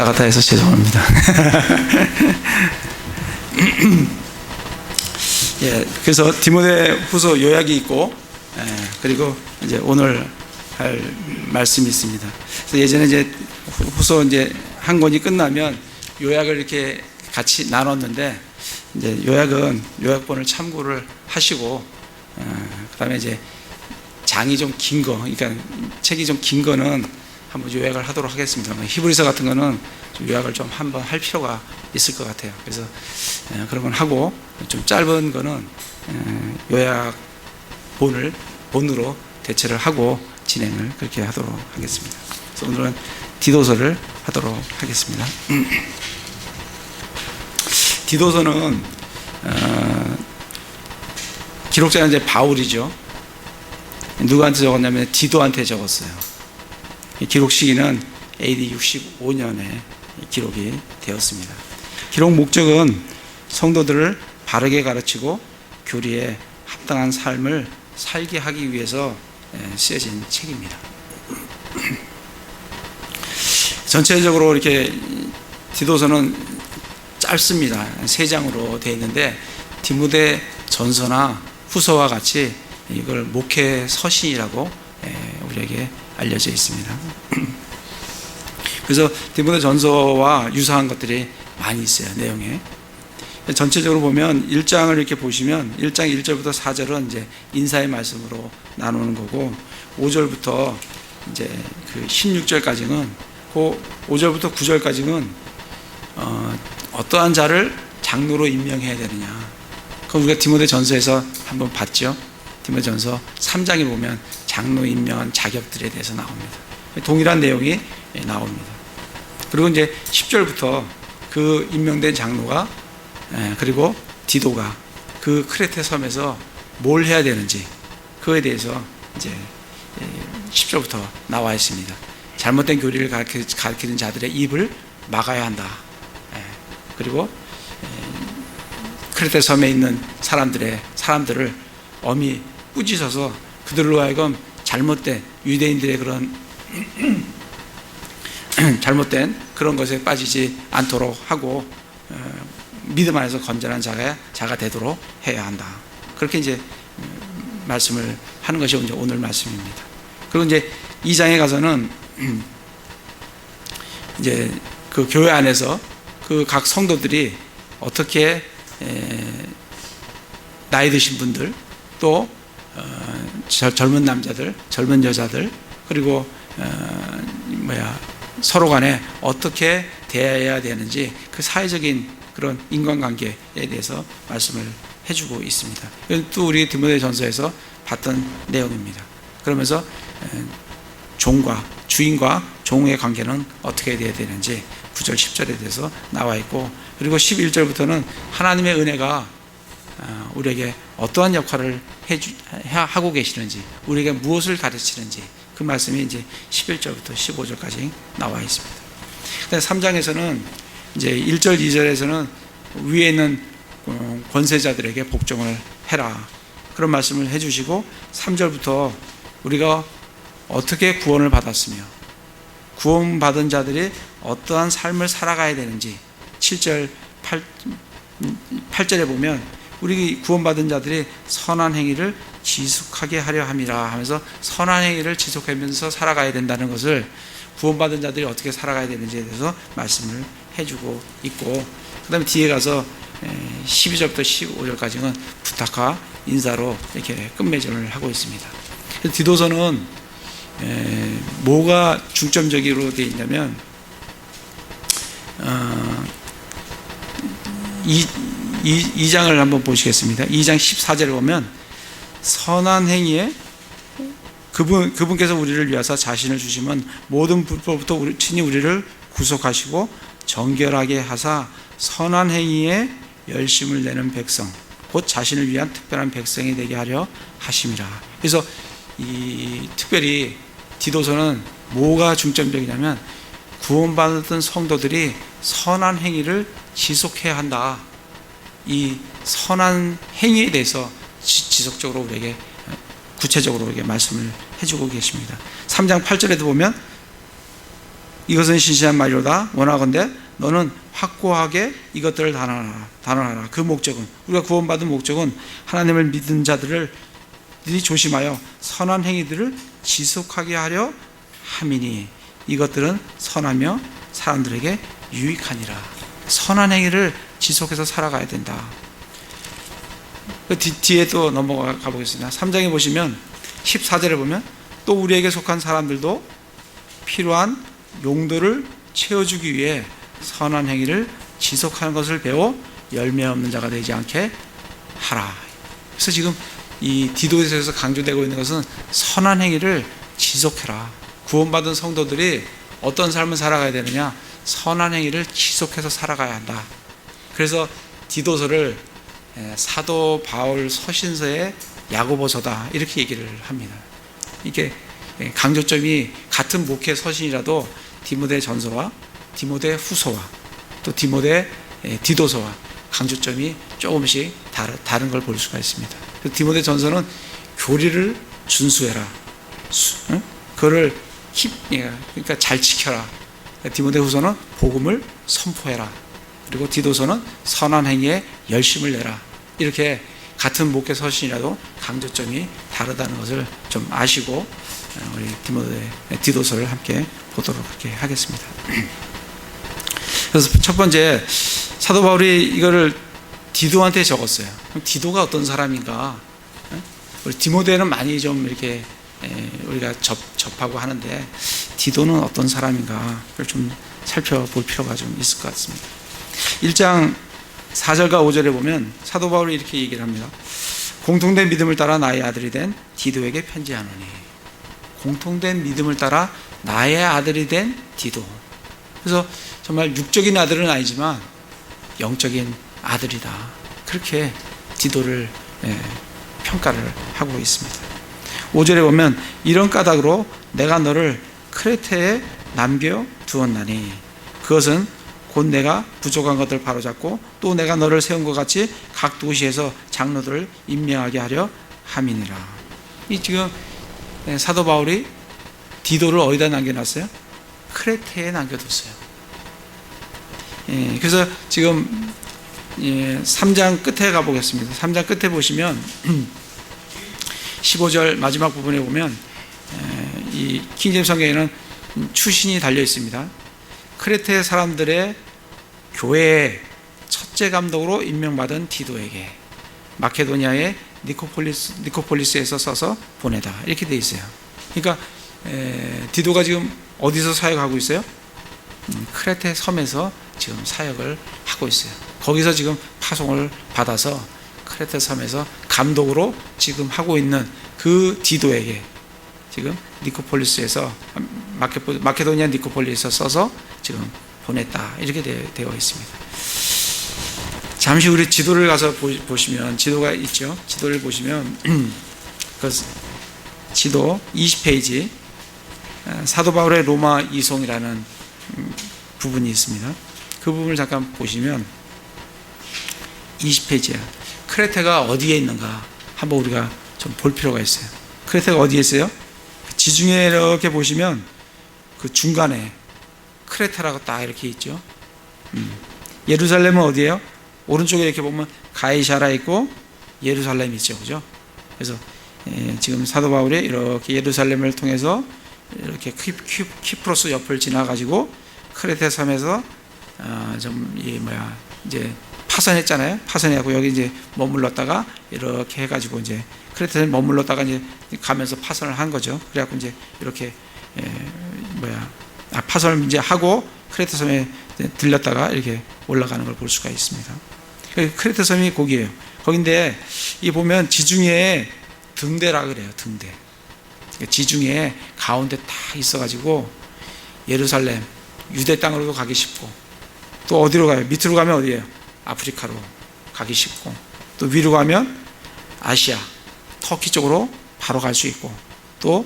같아 해서 죄송합니다. 예, 그래서 디모데후서 요약이 있고, 그리고 이제 오늘 할 말씀이 있습니다. 그래서 예전에 이제 후서 이제 한 권이 끝나면 요약을 이렇게 같이 나눴는데, 이제 요약은 요약본을 참고를 하시고, 그다음에 이제 장이 좀 긴 거, 그러니까 책이 좀 긴 거는 한번 요약을 하도록 하겠습니다. 히브리서 같은 거는 좀 요약을 좀 한번 할 필요가 있을 것 같아요. 그래서 그런 건 하고, 좀 짧은 거는 본으로 대체를 하고 진행을 그렇게 하도록 하겠습니다. 그래서 오늘은 디도서를 하도록 하겠습니다. 디도서는 기록자는 이제 바울이죠. 누구한테 적었냐면 디도한테 적었어요. 기록 시기는 AD 65년에 기록이 되었습니다. 기록 목적은 성도들을 바르게 가르치고 교리에 합당한 삶을 살게 하기 위해서 쓰여진 책입니다. 전체적으로 이렇게 디도서는 짧습니다. 3장으로 되어 있는데, 디모데 전서나 후서와 같이 이걸 목회 서신이라고 우리에게 알려져 있습니다. 그래서 디모데 전서와 유사한 것들이 많이 있어요, 내용에. 전체적으로 보면 1장을 이렇게 보시면 1장 1절부터 4절은 이제 인사의 말씀으로 나누는 거고, 5절부터 이제 그 16절까지는, 그 5절부터 9절까지는 어떠한 자를 장로로 임명해야 되느냐. 그럼 우리가 디모데 전서에서 한번 봤죠. 디모데 전서 3장에 보면 장로 임명한 자격들에 대해서 나옵니다. 동일한 내용이 나옵니다. 그리고 이제 10절부터 그 임명된 장로가, 그리고 디도가 그 크레테 섬에서 뭘 해야 되는지, 그거에 대해서 이제 10절부터 나와 있습니다. 잘못된 교리를 가르치는 자들의 입을 막아야 한다. 그리고 크레테 섬에 있는 사람들을 엄히 꾸짖어서 그들로 하여금 잘못된 유대인들의 그런 잘못된 그런 것에 빠지지 않도록 하고, 믿음 안에서 건전한 자가 되도록 해야 한다. 그렇게 이제 말씀을 하는 것이 이제 오늘 말씀입니다. 그리고 이제 2장에 가서는 이제 그 교회 안에서 그 각 성도들이 어떻게 나이 드신 분들, 또 젊은 남자들, 젊은 여자들, 그리고 서로 간에 어떻게 대해야 되는지, 그 사회적인 그런 인간관계에 대해서 말씀을 해주고 있습니다. 이건 또 우리 디모데 전서에서 봤던 내용입니다. 그러면서 주인과 종의 관계는 어떻게 돼야 되는지 9절 10절에 대해서 나와 있고, 그리고 11절부터는 하나님의 은혜가 우리에게 어떠한 역할을 하고 계시는지, 우리에게 무엇을 가르치는지, 그 말씀이 이제 11절부터 15절까지 나와 있습니다. 3장에서는 이제 1절 2절에서는 위에 있는 권세자들에게 복종을 해라, 그런 말씀을 해주시고, 3절부터 우리가 어떻게 구원을 받았으며 구원받은 자들이 어떠한 삶을 살아가야 되는지, 7절 8절에 보면 우리 구원받은 자들이 선한 행위를 지속하게 하려 함이라 하면서 선한 행위를 지속하면서 살아가야 된다는 것을, 구원받은 자들이 어떻게 살아가야 되는지에 대해서 말씀을 해주고 있고, 그 다음에 뒤에 가서 12절부터 15절까지는 부탁과 인사로 이렇게 끝맺음을 하고 있습니다. 디도서는 뭐가 중점적으로 되어 있냐면, 이 장을 한번 보시겠습니다. 2장 14절에 보면 선한 행위에 그분께서 우리를 위하사 자신을 주시면 모든 불법부터 친히 우리를 구속하시고 정결하게 하사 선한 행위에 열심을 내는 백성, 곧 자신을 위한 특별한 백성이 되게 하려 하심이라. 그래서 이 특별히 디도서는 뭐가 중점적이냐면, 구원받은 성도들이 선한 행위를 지속해야 한다. 이 선한 행위에 대해서 지속적으로 우리에게, 구체적으로 우리에게 말씀을 해주고 계십니다. 3장 8절에도 보면 이것은 신실한 말이로다. 원하건대 너는 확고하게 이것들을 단언하라. 그 목적은, 우리가 구원받은 목적은 하나님을 믿은 자들이 조심하여 선한 행위들을 지속하게 하려 함이니 이것들은 선하며 사람들에게 유익하니라. 선한 행위를 지속해서 살아가야 된다. 그 뒤에 또 넘어가 보겠습니다. 3장에 보시면 14절에 보면 또 우리에게 속한 사람들도 필요한 용도를 채워주기 위해 선한 행위를 지속하는 것을 배워 열매 없는 자가 되지 않게 하라. 그래서 지금 이 디도서에서 강조되고 있는 것은 선한 행위를 지속해라. 구원받은 성도들이 어떤 삶을 살아가야 되느냐? 선한 행위를 지속해서 살아가야 한다. 그래서 디도서를 사도 바울 서신서의 야고보서다 이렇게 얘기를 합니다. 이게 강조점이 같은 목회 서신이라도 디모데 전서와 디모데 후서와 또 디모데 디도서와 강조점이 조금씩 다른 걸 볼 수가 있습니다. 디모데 전서는 교리를 준수해라. 그거를 그러니까 잘 지켜라. 디모데 후서는 복음을 선포해라. 그리고 디도서는 선한 행위에 열심을 내라. 이렇게 같은 목회 서신이라도 강조점이 다르다는 것을 좀 아시고 우리 디도서를 함께 보도록 그렇게 하겠습니다. 그래서 첫 번째, 사도 바울이 이거를 디도한테 적었어요. 그럼 디도가 어떤 사람인가? 우리 디모데는 많이 좀 이렇게 우리가 접하고 하는데 디도는 어떤 사람인가를 좀 살펴볼 필요가 좀 있을 것 같습니다. 1장 4절과 5절에 보면 사도 바울이 이렇게 얘기를 합니다. 공통된 믿음을 따라 나의 아들이 된 디도에게 편지하노니. 공통된 믿음을 따라 나의 아들이 된 디도. 그래서 정말 육적인 아들은 아니지만 영적인 아들이다. 그렇게 디도를 평가를 하고 있습니다. 5절에 보면 이런 까닭으로 내가 너를 크레테에 남겨두었나니 그것은 곧 내가 부족한 것들을 바로잡고 또 내가 너를 세운 것 같이 각 도시에서 장로들을 임명하게 하려 함이니라. 이 지금 사도 바울이 디도를 어디다 남겨놨어요? 크레테에 남겨뒀어요. 그래서 지금 3장 끝에 가보겠습니다. 3장 끝에 보시면 15절 마지막 부분에 보면 이 킹제임스 성경에는 추신이 달려 있습니다. 크레테 사람들의 교회의 첫째 감독으로 임명받은 디도에게 마케도니아의 니코폴리스에서 써서 보내다 이렇게 돼 있어요. 그러니까 디도가 지금 어디서 사역하고 있어요? 크레테 섬에서 지금 사역을 하고 있어요. 거기서 지금 파송을 받아서 크레테 섬에서 감독으로 지금 하고 있는 그 디도에게 지금 니코폴리스에서 마케도니아 니코폴리스에서 써서 지금 보냈다 이렇게 되어 있습니다. 잠시 우리 지도를 가서 보시면 지도가 있죠. 지도를 보시면 그 지도 20페이지 사도 바울의 로마 이송이라는 부분이 있습니다. 그 부분을 잠깐 보시면 20페이지야. 크레테가 어디에 있는가 한번 우리가 좀 볼 필요가 있어요. 크레테가 어디에 있어요? 지중해 이렇게 보시면 그 중간에 크레테라고 딱 이렇게 있죠. 예루살렘은 어디예요? 오른쪽에 이렇게 보면 가이사라 있고 예루살렘이 있죠, 그죠? 그래서 지금 사도 바울이 이렇게 예루살렘을 통해서 이렇게 키프로스 옆을 지나가지고 크레테 섬에서 이제 파선했잖아요. 파선해갖고 여기 이제 머물렀다가 이렇게 해가지고 이제 크레테에 머물렀다가 이제 가면서 파선을 한 거죠. 그래갖고 이제 이렇게 파선을 이제 하고 크레테 섬에 들렸다가 이렇게 올라가는 걸 볼 수가 있습니다. 크레테 섬이 거기예요. 거긴데 이 보면 지중해에 등대라 그래요. 등대. 지중해 가운데 딱 있어가지고 예루살렘 유대 땅으로도 가기 쉽고 또 어디로 가요? 밑으로 가면 어디예요? 아프리카로 가기 쉽고 또 위로 가면 아시아 터키 쪽으로 바로 갈 수 있고 또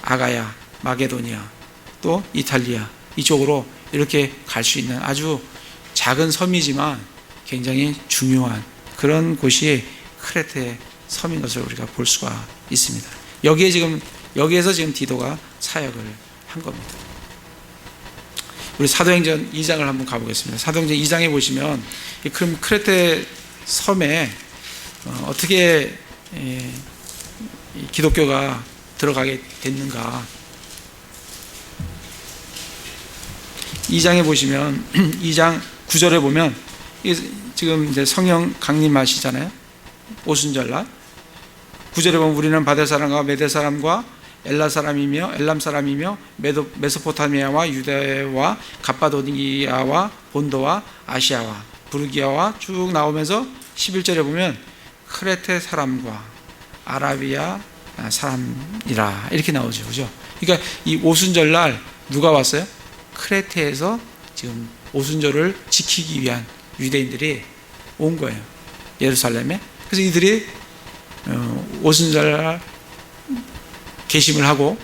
아가야 마게도니아 또 이탈리아 이쪽으로 이렇게 갈 수 있는 아주 작은 섬이지만 굉장히 중요한 그런 곳이 크레테 섬인 것을 우리가 볼 수가 있습니다. 여기에서 지금 디도가 사역을 한 겁니다. 우리 사도행전 2장을 한번 가보겠습니다. 사도행전 2장에 보시면 이 크레테 섬에 어떻게 이 기독교가 들어가게 됐는가. 2장에 보시면 2장 9절에 보면 지금 이제 성령 강림하시잖아요. 오순절날 9절에 보면 우리는 바델 사람과 메대 사람과 엘람 사람이며 메소포타미아와 유대와 갑바도기아와 본도와 아시아와 부르기아와 쭉 나오면서 11절에 보면 크레테 사람과 아라비아 사람이라 이렇게 나오죠. 그죠? 그러니까 이 오순절날 누가 왔어요? 크레테에서 지금 오순절을 지키기 위한 유대인들이 온 거예요. 예루살렘에. 그래서 이들이 오순절날 개심을 하고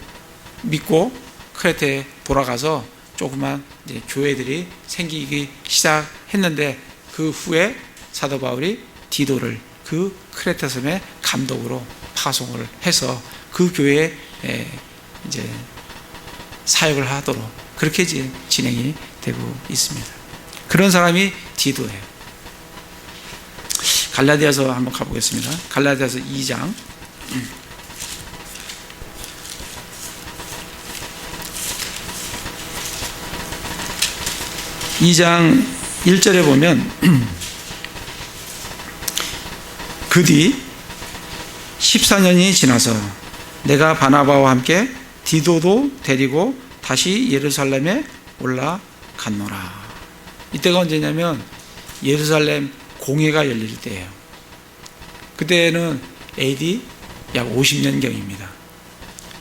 믿고 크레테에 돌아가서 조그만 이제 교회들이 생기기 시작했는데 그 후에 사도 바울이 디도를 그 크레테 섬의 감독으로 파송을 해서 그 교회에 이제 사역을 하도록 그렇게 진행이 되고 있습니다. 그런 사람이 디도예요. 갈라디아서 한번 가보겠습니다. 갈라디아서 2장 2장 1절에 보면 그 뒤 14년이 지나서 내가 바나바와 함께 디도도 데리고 다시 예루살렘에 올라갔노라. 이때가 언제냐면 예루살렘 공회가 열릴 때예요. 그때는 AD 약 50년경입니다.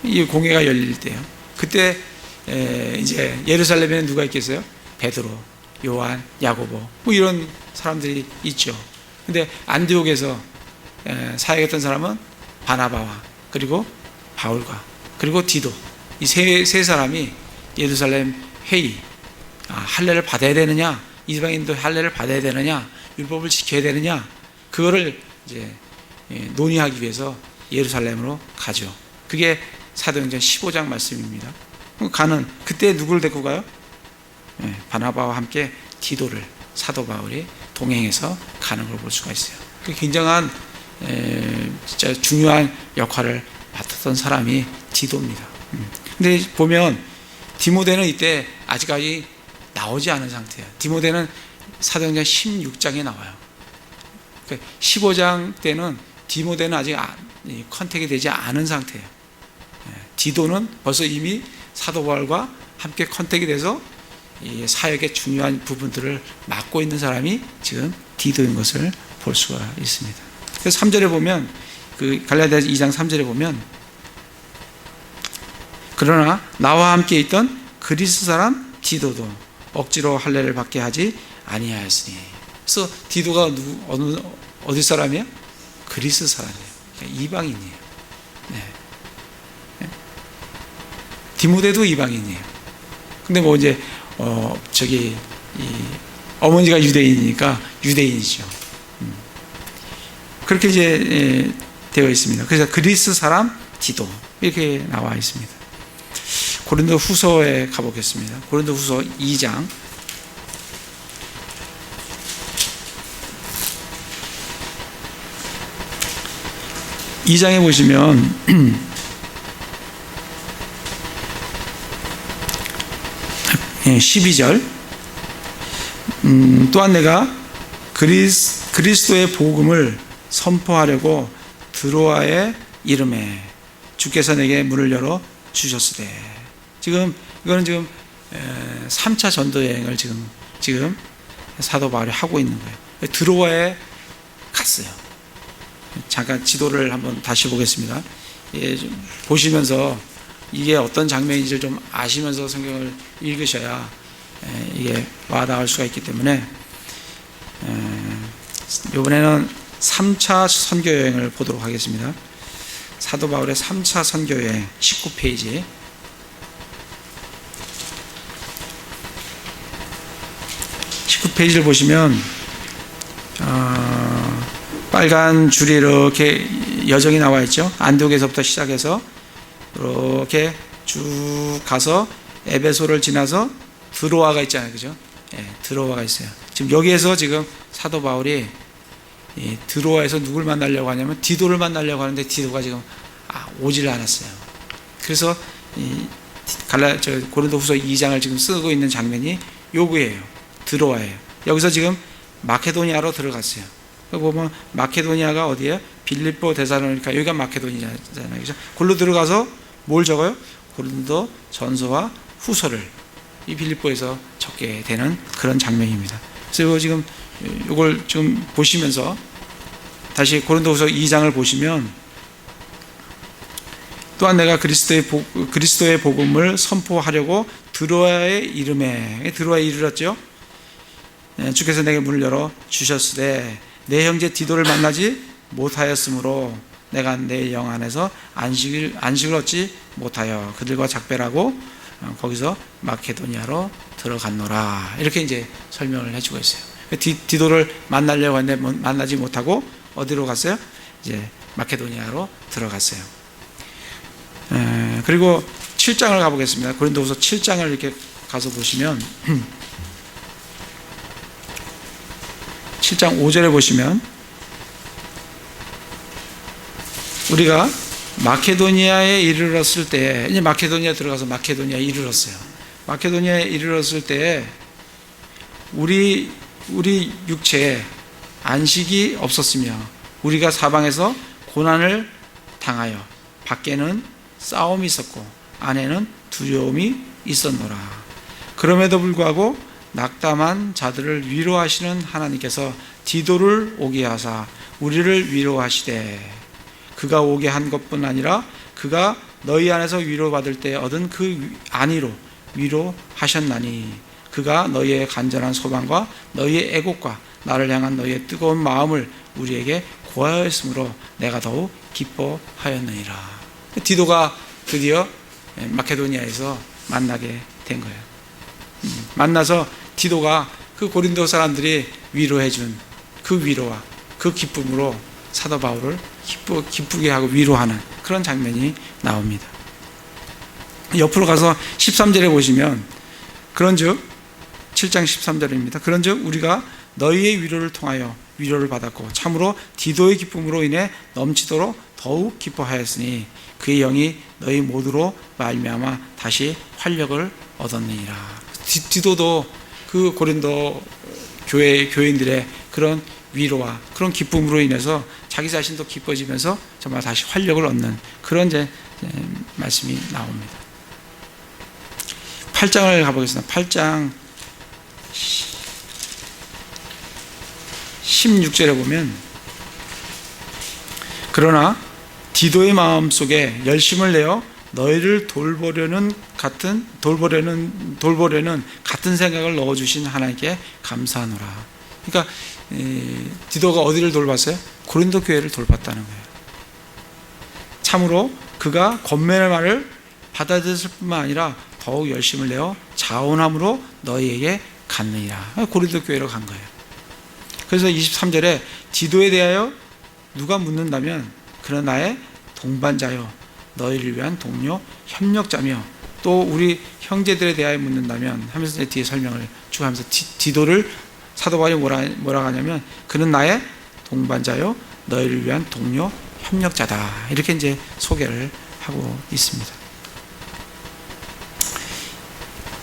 이 공회가 열릴 때요. 그때 이제 예루살렘에는 누가 있겠어요? 베드로, 요한, 야고보 뭐 이런 사람들이 있죠. 근데 안디옥에서 사역했던 사람은 바나바와 그리고 바울과 그리고 디도 이 세 사람이 예루살렘 회의 할례를 받아야 되느냐, 이방인도 할례를 받아야 되느냐, 율법을 지켜야 되느냐, 그거를 이제 논의하기 위해서 예루살렘으로 가죠. 그게 사도행전 15장 말씀입니다. 가는 그때 누구를 데리고 가요? 바나바와 함께 디도를 사도 바울이 동행해서 가는 걸 볼 수가 있어요. 굉장한 진짜 중요한 역할을 맡았던 사람이 디도입니다. 근데 보면 디모데는 이때 아직까지 나오지 않은 상태예요. 디모데는 사도행전 16장에 나와요. 15장 때는 디모데는 아직 컨택이 되지 않은 상태예요. 디도는 벌써 이미 사도 바울과 함께 컨택이 돼서 이 사역의 중요한 부분들을 맡고 있는 사람이 지금 디도인 것을 볼 수가 있습니다. 그래서 3절에 보면 그 갈라디아 2장 3절에 보면 그러나 나와 함께 있던 그리스 사람 디도도 억지로 할례를 받게 하지 아니하였으니. 그래서 디도가 어디 사람이에요? 그리스 사람이에요. 그러니까 이방인이에요. 네. 디모데도 이방인이에요. 근데 뭐 이제 어머니가 유대인이니까 유대인이죠. 그렇게 이제 되어 있습니다. 그래서 그리스 사람 디도 이렇게 나와 있습니다. 고린도 후서에 가보겠습니다. 고린도 후서 2장 2장에 보시면 12절 또한 내가 그리스도의 복음을 선포하려고 드로아의 이름에 주께서 내게 문을 열어 주셨으되. 이거는 지금 3차 전도 여행을 지금 사도 바울이 하고 있는 거예요. 드로아에 갔어요. 잠깐 지도를 한번 다시 보겠습니다. 보시면서 이게 어떤 장면인지를 좀 아시면서 성경을 읽으셔야 이게 와닿을 수가 있기 때문에 이번에는 3차 선교 여행을 보도록 하겠습니다. 사도 바울의 3차 선교 여행 19페이지 19페이지를 보시면 빨간 줄이 이렇게 여정이 나와 있죠. 안디옥에서부터 시작해서 이렇게 쭉 가서 에베소를 지나서 드로아가 있잖아요. 그죠? 예, 드로아가 있어요. 지금 여기에서 지금 사도 바울이 드로아에서 누굴 만나려고 하냐면 디도를 만나려고 하는데 디도가 지금 오질 않았어요. 그래서 고린도후서 2장을 지금 쓰고 있는 장면이 요거예요. 드로아예요. 여기서 지금 마케도니아로 들어갔어요. 보면 마케도니아가 어디예요? 빌립보, 데살로니가, 여기가 마케도니아잖아요. 그죠? 골로 들어가서 뭘 적어요? 고린도 전서와 후서를 이 빌립보에서 적게 되는 그런 장면입니다. 그래서 지금 이걸 좀 보시면서 다시 고린도후서 2장을 보시면 또한 내가 그리스도의 복음을 선포하려고 드로아에 이르렀죠. 주께서 내게 문을 열어 주셨으되 내 형제 디도를 만나지 못하였으므로 내가 내 영 안에서 안식을 얻지 못하여 그들과 작별하고 거기서 마케도니아로 들어갔노라. 이렇게 이제 설명을 해주고 있어요. 디도를 만나려고 했는데 만나지 못하고 어디로 갔어요? 이제 마케도니아로 들어갔어요. 그리고 7장을 가보겠습니다. 고린도후서 7장을 이렇게 가서 보시면 7장 5절에 보시면 우리가 마케도니아에 이르렀을 때, 이제 마케도니아 들어가서 마케도니아에 이르렀어요. 마케도니아에 이르렀을 때 우리 육체에 안식이 없었으며 우리가 사방에서 고난을 당하여 밖에는 싸움이 있었고 안에는 두려움이 있었노라. 그럼에도 불구하고 낙담한 자들을 위로하시는 하나님께서 디도를 오게 하사 우리를 위로하시되 그가 오게 한 것뿐 아니라 그가 너희 안에서 위로받을 때 얻은 그 안위로 위로하셨나니 그가 너희의 간절한 소망과 너희의 애곡과 나를 향한 너희의 뜨거운 마음을 우리에게 고하였으므로 내가 더욱 기뻐하였느니라. 디도가 드디어 마케도니아에서 만나게 된 거예요. 만나서 디도가 그 고린도 사람들이 위로해준 그 위로와 그 기쁨으로 사도 바울을 기쁘게 하고 위로하는 그런 장면이 나옵니다. 옆으로 가서 13절에 보시면 그런즉 7장 13절입니다. 그런즉 우리가 너희의 위로를 통하여 위로를 받았고 참으로 디도의 기쁨으로 인해 넘치도록 더욱 기뻐하였으니 그의 영이 너희 모두로 말미암아 다시 활력을 얻었느니라. 디도도 그 고린도 교인들의 그런 위로와 그런 기쁨으로 인해서 자기 자신도 기뻐지면서 정말 다시 활력을 얻는 그런 이제 말씀이 나옵니다. 8장을 가보겠습니다. 8장 16절에 보면 그러나 디도의 마음속에 열심을 내어 너희를 돌보려는 같은 생각을 넣어주신 하나님께 감사하노라. 그러니까 디도가 어디를 돌봤어요? 고린도 교회를 돌봤다는 거예요. 참으로 그가 권면의 말을 받아들였을 뿐만 아니라 더욱 열심을 내어 자원함으로 너희에게 갔느니라. 고린도 교회로 간 거예요. 그래서 23절에 디도에 대하여 누가 묻는다면 그는 나의 동반자요 너희를 위한 동료 협력자며 또 우리 형제들에 대하여 묻는다면 하면서 뒤에 설명을 쭉 하면서 디도를 사도 바울이 뭐라 하냐면 그는 나의 동반자요 너희를 위한 동료 협력자다. 이렇게 이제 소개를 하고 있습니다.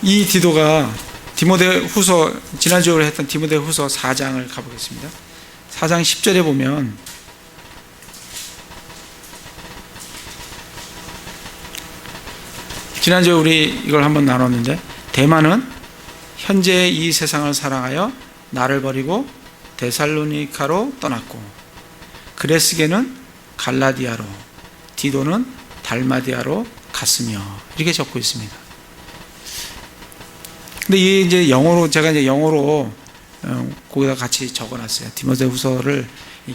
이 디도가 디모데후서 지난주에 했던 디모데후서 4장을 가보겠습니다. 4장 10절에 보면 지난주에 우리 이걸 한번 나눴는데 데마는 현재 이 세상을 사랑하여 나를 버리고 데살로니카로 떠났고 그레스게는 갈라디아로 디도는 달마디아로 갔으며 이렇게 적고 있습니다. 근데 이게 이제 제가 이제 영어로 거기다 같이 적어놨어요. 디모데후서를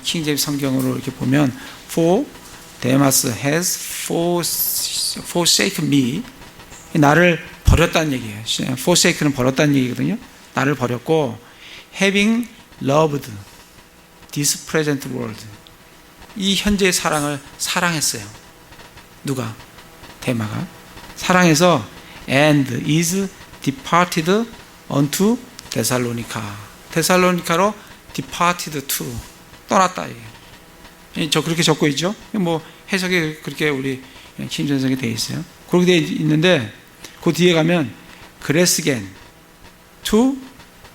킹제임스 성경으로 이렇게 보면 For Demas has forsaken me, 나를 버렸다는 얘기예요. forsaken은 버렸다는 얘기거든요. 나를 버렸고 having loved this present world, 이 현재의 사랑을 사랑했어요. 누가? 데마가 사랑해서 and is departed unto 데살로니카. 데살로니카로 departed to, 떠났다. 이게. 저 그렇게 적고 있죠. 뭐 해석이 그렇게 우리 킹전성에 되어 있어요. 그렇게 되어 있는데 그 뒤에 가면 그레스겐 to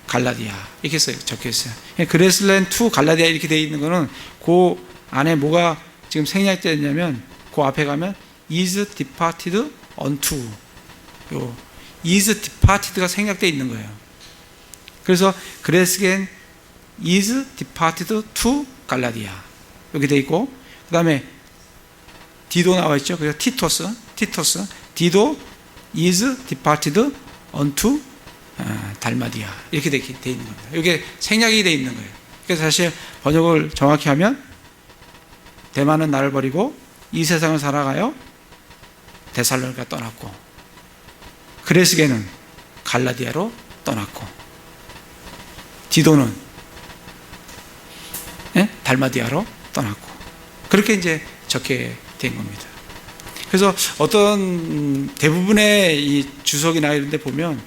갈라디아 이렇게 적혀 있어요. 그레스겐 to 갈라디아 이렇게 되어 있는 거는 그 안에 뭐가 지금 생략되어 있냐면 그 앞에 가면 is departed unto, 요 is departed가 생략되어 있는 거예요. 그래서 그레스겐 is departed to 갈라디아 이렇게 되어 있고, 그 다음에 디도 나와 있죠. 그래서 티토스 디도 is departed unto 달마디아 이렇게 되어 있는 겁니다. 이게 생략이 되어 있는 거예요. 그래서 사실 번역을 정확히 하면 대만은 나를 버리고 이 세상을 살아가요 데살로니가 떠났고, 그레스게는 갈라디아로 떠났고, 디도는 달마디아로 떠났고, 그렇게 이제 적게 된 겁니다. 그래서 어떤 대부분의 이 주석이나 이런 데 보면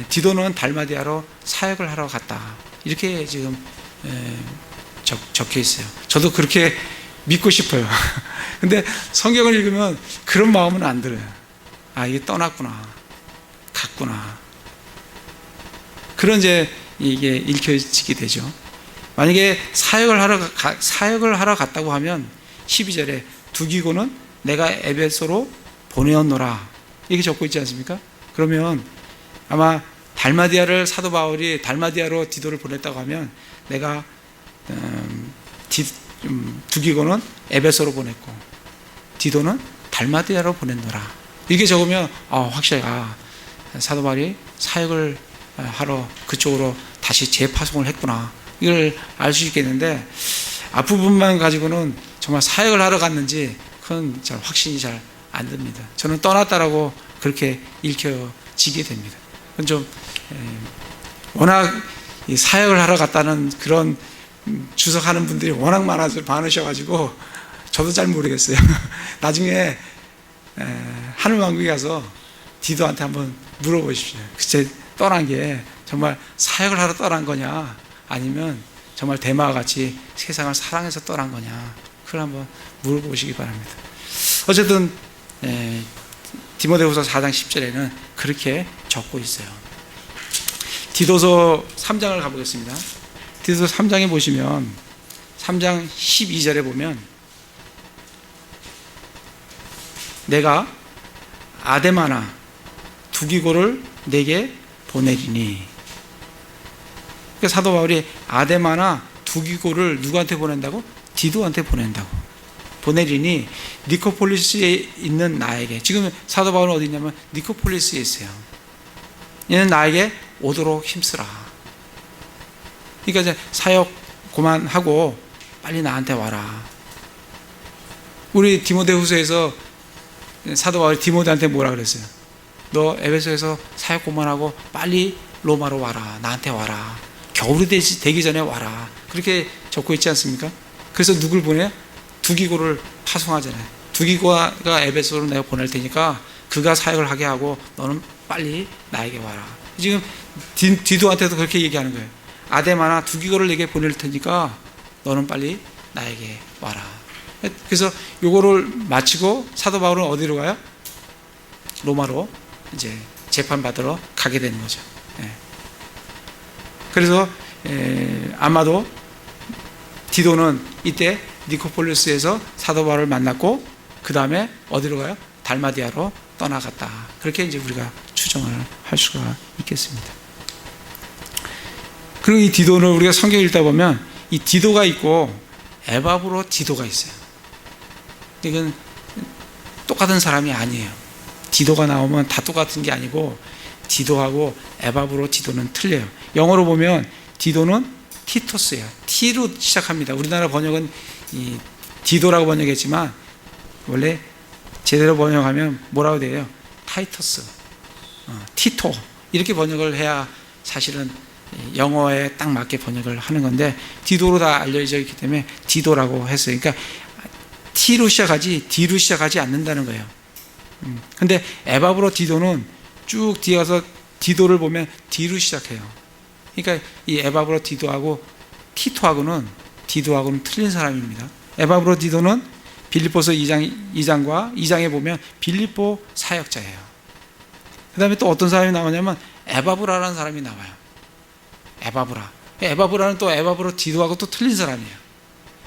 디도는 달마디아로 사역을 하러 갔다 이렇게 지금 적혀 있어요. 저도 그렇게 믿고 싶어요. 근데 성경을 읽으면 그런 마음은 안 들어요. 아, 이게 떠났구나, 갔구나, 그런 이제 이게 읽혀지게 되죠. 만약에 사역을 하러 갔다고 하면 12절에 두기고는 내가 에베소로 보내었노라 이렇게 적고 있지 않습니까? 그러면 아마 달마디아를 사도 바울이 달마디아로 디도를 보냈다고 하면 내가 두기고는 에베소로 보냈고 디도는 달마디아로 보냈노라 이렇게 적으면 확실히 사도 바울이 사역을 하러 그쪽으로 다시 재파송을 했구나 이걸 알 수 있겠는데, 앞부분만 가지고는 정말 사역을 하러 갔는지 그건 잘 확신이 잘 안 듭니다. 저는 떠났다라고 그렇게 읽혀지게 됩니다. 그건 좀 워낙 사역을 하러 갔다는 그런 주석하는 분들이 워낙 많으셔가지고 저도 잘 모르겠어요. 나중에 하늘왕국에 가서 디도한테 한번 물어보십시오. 그때 떠난 게 정말 사역을 하러 떠난 거냐, 아니면 정말 대마와 같이 세상을 사랑해서 떠난 거냐, 그걸 한번 물어보시기 바랍니다. 어쨌든 디모데후서 4장 10절에는 그렇게 적고 있어요. 디도서 3장을 가보겠습니다. 디도서 3장에 보시면 3장 12절에 보면 내가 아데마나 두기고를 내게 보내리니, 그러니까 사도 바울이 아데마나 두기고를 누구한테 보낸다고? 디도한테 보낸다고. 보내리니 니코폴리스에 있는 나에게, 지금 사도 바울은 어디 있냐면 니코폴리스에 있어요. 얘는 나에게 오도록 힘쓰라. 그러니까 이제 사역 그만하고 빨리 나한테 와라. 우리 디모데후서에서 사도 바울이 디모데한테 뭐라 그랬어요? 너 에베소에서 사역 그만하고 빨리 로마로 와라. 나한테 와라. 겨울이 되기 전에 와라. 그렇게 적고 있지 않습니까? 그래서 누굴 보내? 두기고를 파송하잖아요. 두기고가 에베소로 내가 보낼 테니까 그가 사역을 하게 하고 너는 빨리 나에게 와라. 지금 디도한테도 그렇게 얘기하는 거예요. 아데마나 두기고를 내게 보낼 테니까 너는 빨리 나에게 와라. 그래서 요거를 마치고 사도 바울은 어디로 가요? 로마로 이제 재판받으러 가게 되는 거죠. 그래서 아마도 디도는 이때 니코폴리스에서 사도 바울을 만났고 그 다음에 어디로 가요? 달마디아로 떠나갔다. 그렇게 이제 우리가 추정을 할 수가 있겠습니다. 그리고 이 디도는 우리가 성경 읽다 보면 이 디도가 있고 에바브로 디도가 있어요. 이건 똑같은 사람이 아니에요. 디도가 나오면 다 똑같은 게 아니고 디도하고 에바브로 디도는 틀려요. 영어로 보면 디도는 티토스예요. T로 시작합니다. 우리나라 번역은 이 디도라고 번역했지만 원래 제대로 번역하면 뭐라고 돼요? 타이터스, 티토 이렇게 번역을 해야 사실은 영어에 딱 맞게 번역을 하는 건데 디도로 다 알려져 있기 때문에 디도라고 했어요. 그러니까 T로 시작하지 D로 시작하지 않는다는 거예요. 근데 에바브로 디도는 쭉 뒤에 가서 디도를 보면 D로 시작해요. 그러니까 이 에바브로 디도하고 디도하고는 틀린 사람입니다. 에바브로 디도는 빌립보서 2장과 2장에 보면 빌립보 사역자예요. 그 다음에 또 어떤 사람이 나오냐면 에바브라라는 사람이 나와요. 에바브라는 또 에바브로 디도하고 또 틀린 사람이에요.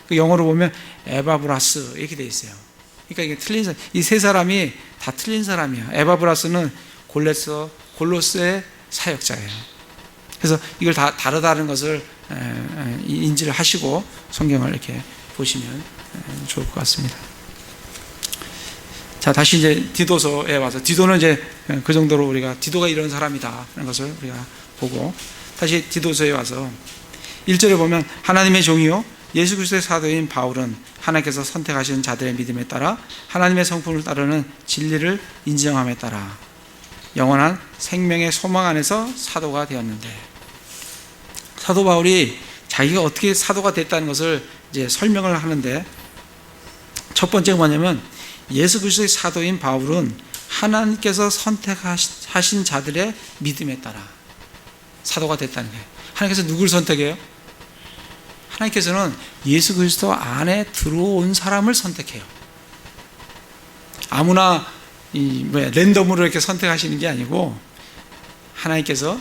그 영어로 보면 에바브라스 이렇게 돼 있어요. 그러니까 이게 틀린 사람, 이 세 사람이 다 틀린 사람이에요. 에바브라스는 골로스의 사역자예요. 그래서 이걸 다 다르다는 것을 인지를 하시고 성경을 이렇게 보시면 좋을 것 같습니다. 자, 다시 이제 디도서에 와서, 디도는 이제 그 정도로 우리가 디도가 이런 사람이다 하는 것을 우리가 보고, 다시 디도서에 와서 1절에 보면 하나님의 종이요 예수 그리스도의 사도인 바울은 하나님께서 선택하신 자들의 믿음에 따라 하나님의 성품을 따르는 진리를 인정함에 따라 영원한 생명의 소망 안에서 사도가 되었는데, 사도 바울이 자기가 어떻게 사도가 됐다는 것을 이제 설명을 하는데, 첫 번째가 뭐냐면 예수 그리스도의 사도인 바울은 하나님께서 선택하신 자들의 믿음에 따라 사도가 됐다는 거예요. 하나님께서 누굴 선택해요? 하나님께서는 예수 그리스도 안에 들어온 사람을 선택해요. 아무나 랜덤으로 이렇게 선택하시는 게 아니고, 하나님께서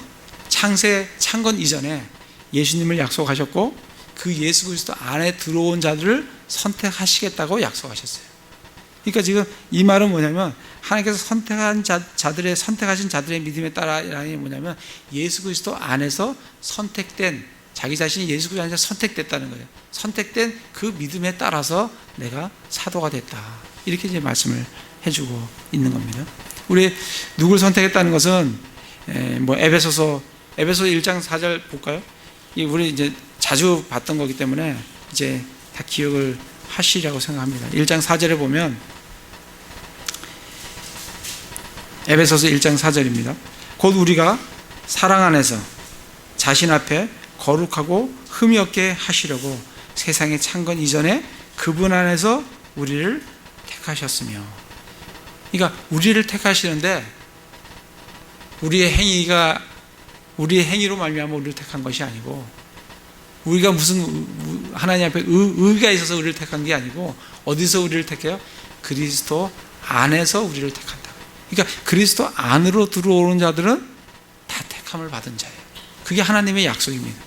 창건 이전에 예수님을 약속하셨고, 그 예수 그리스도 안에 들어온 자들을 선택하시겠다고 약속하셨어요. 그러니까 지금 이 말은 뭐냐면, 하나님께서 선택하신 자들의 믿음에 따라라는 게 뭐냐면, 예수 그리스도 안에서 선택된, 자기 자신이 예수 그리스도 안에서 선택됐다는 거예요. 선택된 그 믿음에 따라서 내가 사도가 됐다, 이렇게 이제 말씀을 해주고 있는 겁니다. 우리 누굴 선택했다는 것은 에베소서 1장 4절 볼까요? 우리 이제 자주 봤던 거기 때문에 이제 다 기억을 하시리라고 생각합니다. 1장 4절에 보면, 에베소서 1장 4절입니다. 곧 우리가 사랑 안에서 자신 앞에 거룩하고 흠이 없게 하시려고 세상의 창건 이전에 그분 안에서 우리를 택하셨으며. 그러니까 우리를 택하시는데, 우리의 행위로 말미암아 우리를 택한 것이 아니고, 우리가 무슨 하나님 앞에 의가 있어서 우리를 택한 게 아니고, 어디서 우리를 택해요? 그리스도 안에서 우리를 택한다. 그러니까 그리스도 안으로 들어오는 자들은 다 택함을 받은 자예요. 그게 하나님의 약속입니다.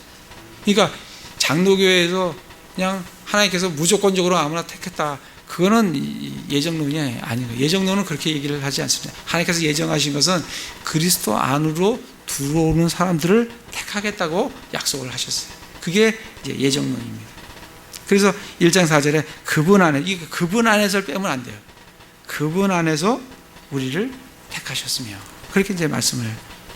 그러니까 장로교회에서 그냥 하나님께서 무조건적으로 아무나 택했다, 그거는 예정론이 아니에요. 예정론은 그렇게 얘기를 하지 않습니다. 하나님께서 예정하신 것은 그리스도 안으로 들어오는 사람들을 택하겠다고 약속을 하셨어요. 그게 이제 예정론입니다. 그래서 1장 4절에 그분 안에, 그분 안에서를 빼면 안 돼요. 그분 안에서 우리를 택하셨으며, 그렇게 이제 말씀을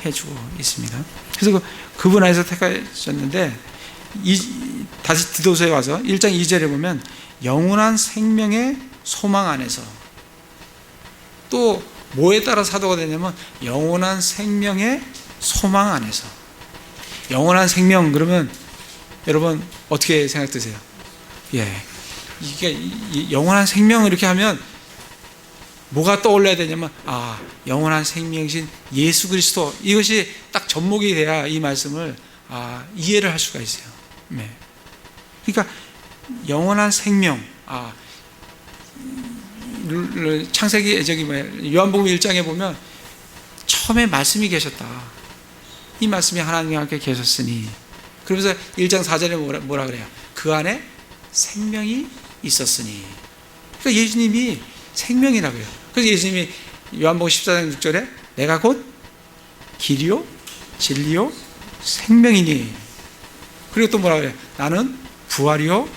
해주고 있습니다. 그래서 그분 안에서 택하셨는데, 다시 디도서에 와서 1장 2절에 보면 영원한 생명의 소망 안에서, 또 뭐에 따라 사도가 되냐면 영원한 생명의 소망 안에서. 영원한 생명 그러면 여러분 어떻게 생각 드세요? 이게 영원한 생명 이렇게 하면 뭐가 떠올라야 되냐면, 영원한 생명이신 예수 그리스도, 이것이 딱 접목이 돼야 이 말씀을 이해를 할 수가 있어요. 그러니까 영원한 생명, 창세기 요한복음 1장에 보면 처음에 말씀이 계셨다. 이 말씀이 하나님과 함께 계셨으니, 그러면서 1장 4절에 뭐라 그래요? 그 안에 생명이 있었으니. 그러니까 예수님이 생명이라고요. 그래서 예수님이 요한복음 14장 6절에 내가 곧 길이요 진리요 생명이니, 그리고 또 뭐라 그래요? 나는 부활이요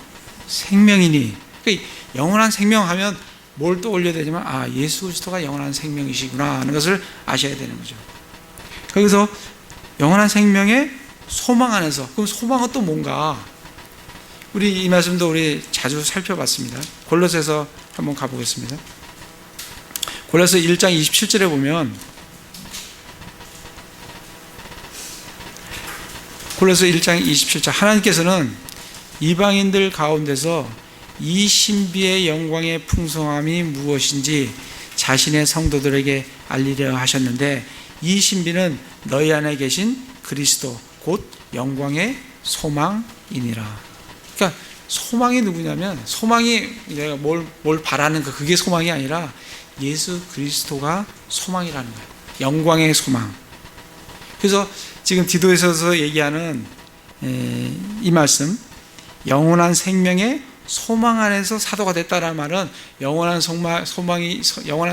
생명이니. 그러니까 영원한 생명하면 뭘 떠올려야 되냐면, 예수 그리스도가 영원한 생명이시구나 하는 것을 아셔야 되는 거죠. 거기서 영원한 생명의 소망 안에서, 그럼 소망은 또 뭔가? 우리 이 말씀도 우리 자주 살펴봤습니다. 골로새서 한번 가보겠습니다. 골로새 1장 27절에 보면, 골로새 1장 27절, 하나님께서는 이방인들 가운데서 이 신비의 영광의 풍성함이 무엇인지 자신의 성도들에게 알리려 하셨는데, 이 신비는 너희 안에 계신 그리스도 곧 영광의 소망이니라. 그러니까 소망이 누구냐면, 소망이 내가 뭘 바라는 거, 그게 소망이 아니라 예수 그리스도가 소망이라는 거예요. 영광의 소망. 그래서 지금 디도에서 얘기하는 이 말씀, 영원한 생명의 소망 안에서 사도가 됐다는 말은 영원한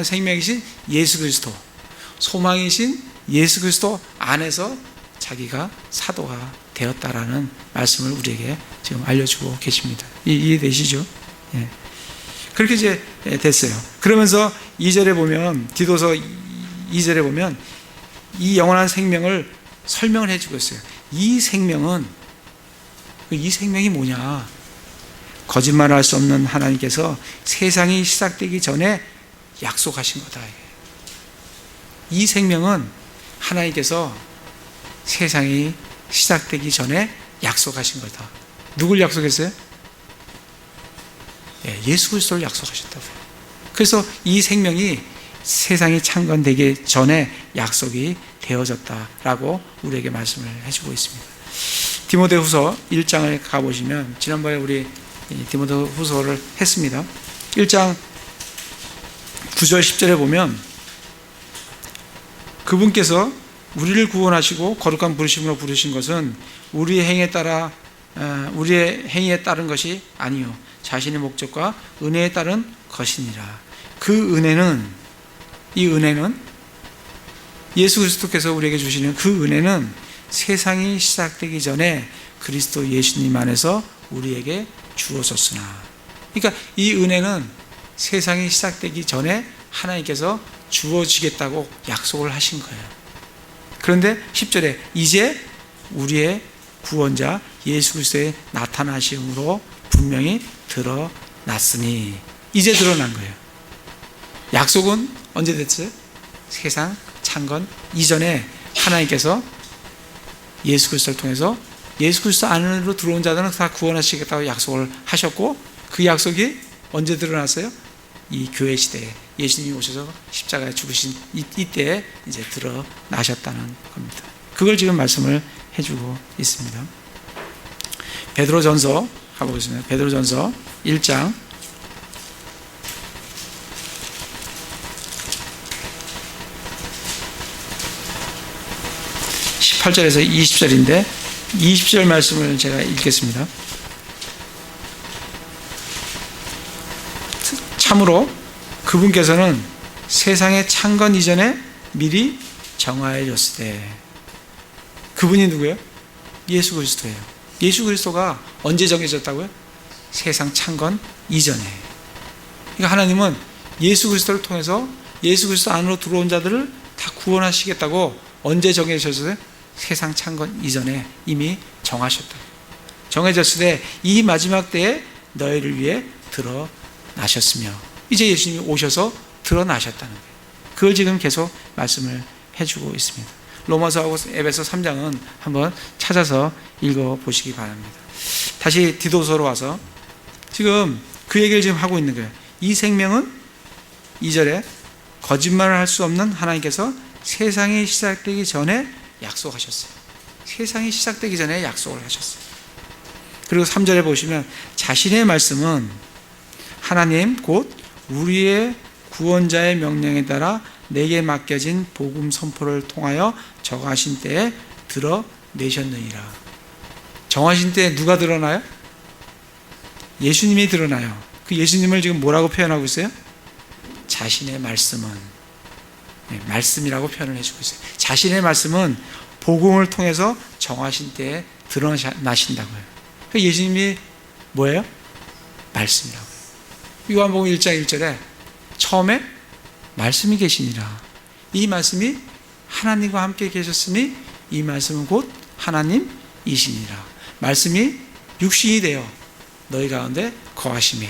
생명이신 예수 그리스도, 소망이신 예수 그리스도 안에서 자기가 사도가 되었다라는 말씀을 우리에게 지금 알려주고 계십니다. 이해되시죠? 예. 그렇게 이제 됐어요. 그러면서 2절에 보면, 디도서 2절에 보면 이 영원한 생명을 설명을 해주고 있어요. 이 생명이 뭐냐? 거짓말할 수 없는 하나님께서 세상이 시작되기 전에 약속하신 거다. 이 생명은 하나님께서 세상이 시작되기 전에 약속하신 거다. 누굴 약속했어요? 예수 그리스도를 약속하셨다고요. 그래서 이 생명이 세상이 창건되기 전에 약속이 되어졌다라고 우리에게 말씀을 해주고 있습니다. 디모데후서 1장을 가보시면, 지난번에 우리 디모데후서를 했습니다. 1장 9절 10절에 보면 그분께서 우리를 구원하시고 거룩한 부르심으로 부르신 것은 우리의 행위에 따른 것이 아니요 자신의 목적과 은혜에 따른 것이니라. 이 은혜는 예수 그리스도께서 우리에게 주시는 그 은혜는 세상이 시작되기 전에 그리스도 예수님 안에서 우리에게 주어졌으나, 그러니까 이 은혜는 세상이 시작되기 전에 하나님께서 주어지겠다고 약속을 하신 거예요. 그런데 10절에 이제 우리의 구원자 예수 그리스도의 나타나심으로 분명히 드러났으니, 이제 드러난 거예요. 약속은 언제 됐어요? 세상 창건 이전에 하나님께서 예수 그리스도를 통해서 예수 그리스도 안으로 들어온 자들은 다 구원하시겠다고 약속을 하셨고, 그 약속이 언제 드러났어요? 이 교회 시대에 예수님이 오셔서 십자가에 죽으신 이때에 이제 드러나셨다는 겁니다. 그걸 지금 말씀을 해주고 있습니다. 베드로전서 가보겠습니다. 베드로전서 1장 18절에서 20절인데 20절 말씀을 제가 읽겠습니다. 참으로 그분께서는 세상의 창건 이전에 미리 정하여졌으되, 그분이 누구예요? 예수 그리스도예요. 예수 그리스도가 언제 정해졌다고요? 세상 창건 이전에. 그러니까 하나님은 예수 그리스도를 통해서 예수 그리스도 안으로 들어온 자들을 다 구원하시겠다고 언제 정해졌어요? 세상 창건 이전에 이미 정하셨다. 정해졌을 때 이 마지막 때에 너희를 위해 드러나셨으며, 이제 예수님이 오셔서 드러나셨다는 거예요. 그걸 지금 계속 말씀을 해주고 있습니다. 로마서하고 에베소 3장은 한번 찾아서 읽어보시기 바랍니다. 다시 디도서로 와서 지금 그 얘기를 지금 하고 있는 거예요. 이 생명은 2절에 거짓말을 할 수 없는 하나님께서 세상이 시작되기 전에 약속하셨어요. 세상이 시작되기 전에 약속을 하셨어요. 그리고 3절에 보시면 자신의 말씀은 하나님 곧 우리의 구원자의 명령에 따라 내게 맡겨진 복음 선포를 통하여 정하신 때에 드러내셨느니라. 정하신 때에 누가 드러나요? 예수님이 드러나요. 그 예수님을 지금 뭐라고 표현하고 있어요? 자신의 말씀은, 말씀이라고 표현을 해주고 있어요. 자신의 말씀은 복음을 통해서 정하신 때에 드러나신다고요. 예수님이 뭐예요? 말씀이라고요. 요한복음 1장 1절에 처음에 말씀이 계시니라. 이 말씀이 하나님과 함께 계셨으니 이 말씀은 곧 하나님이시니라. 말씀이 육신이 되어 너희 가운데 거하심에.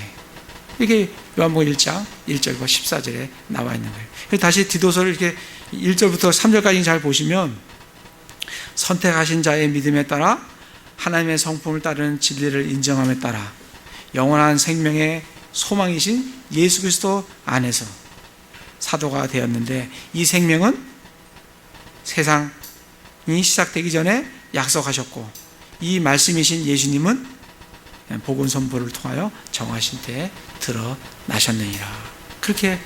이게 요한복음 1장 1절과 14절에 나와 있는 거예요. 다시 디도서를 이렇게 1절부터 3절까지 잘 보시면 선택하신 자의 믿음에 따라 하나님의 성품을 따르는 진리를 인정함에 따라 영원한 생명의 소망이신 예수 그리스도 안에서 사도가 되었는데, 이 생명은 세상이 시작되기 전에 약속하셨고, 이 말씀이신 예수님은 복음 선포를 통하여 정하신 때에 드러나셨느니라. 그렇게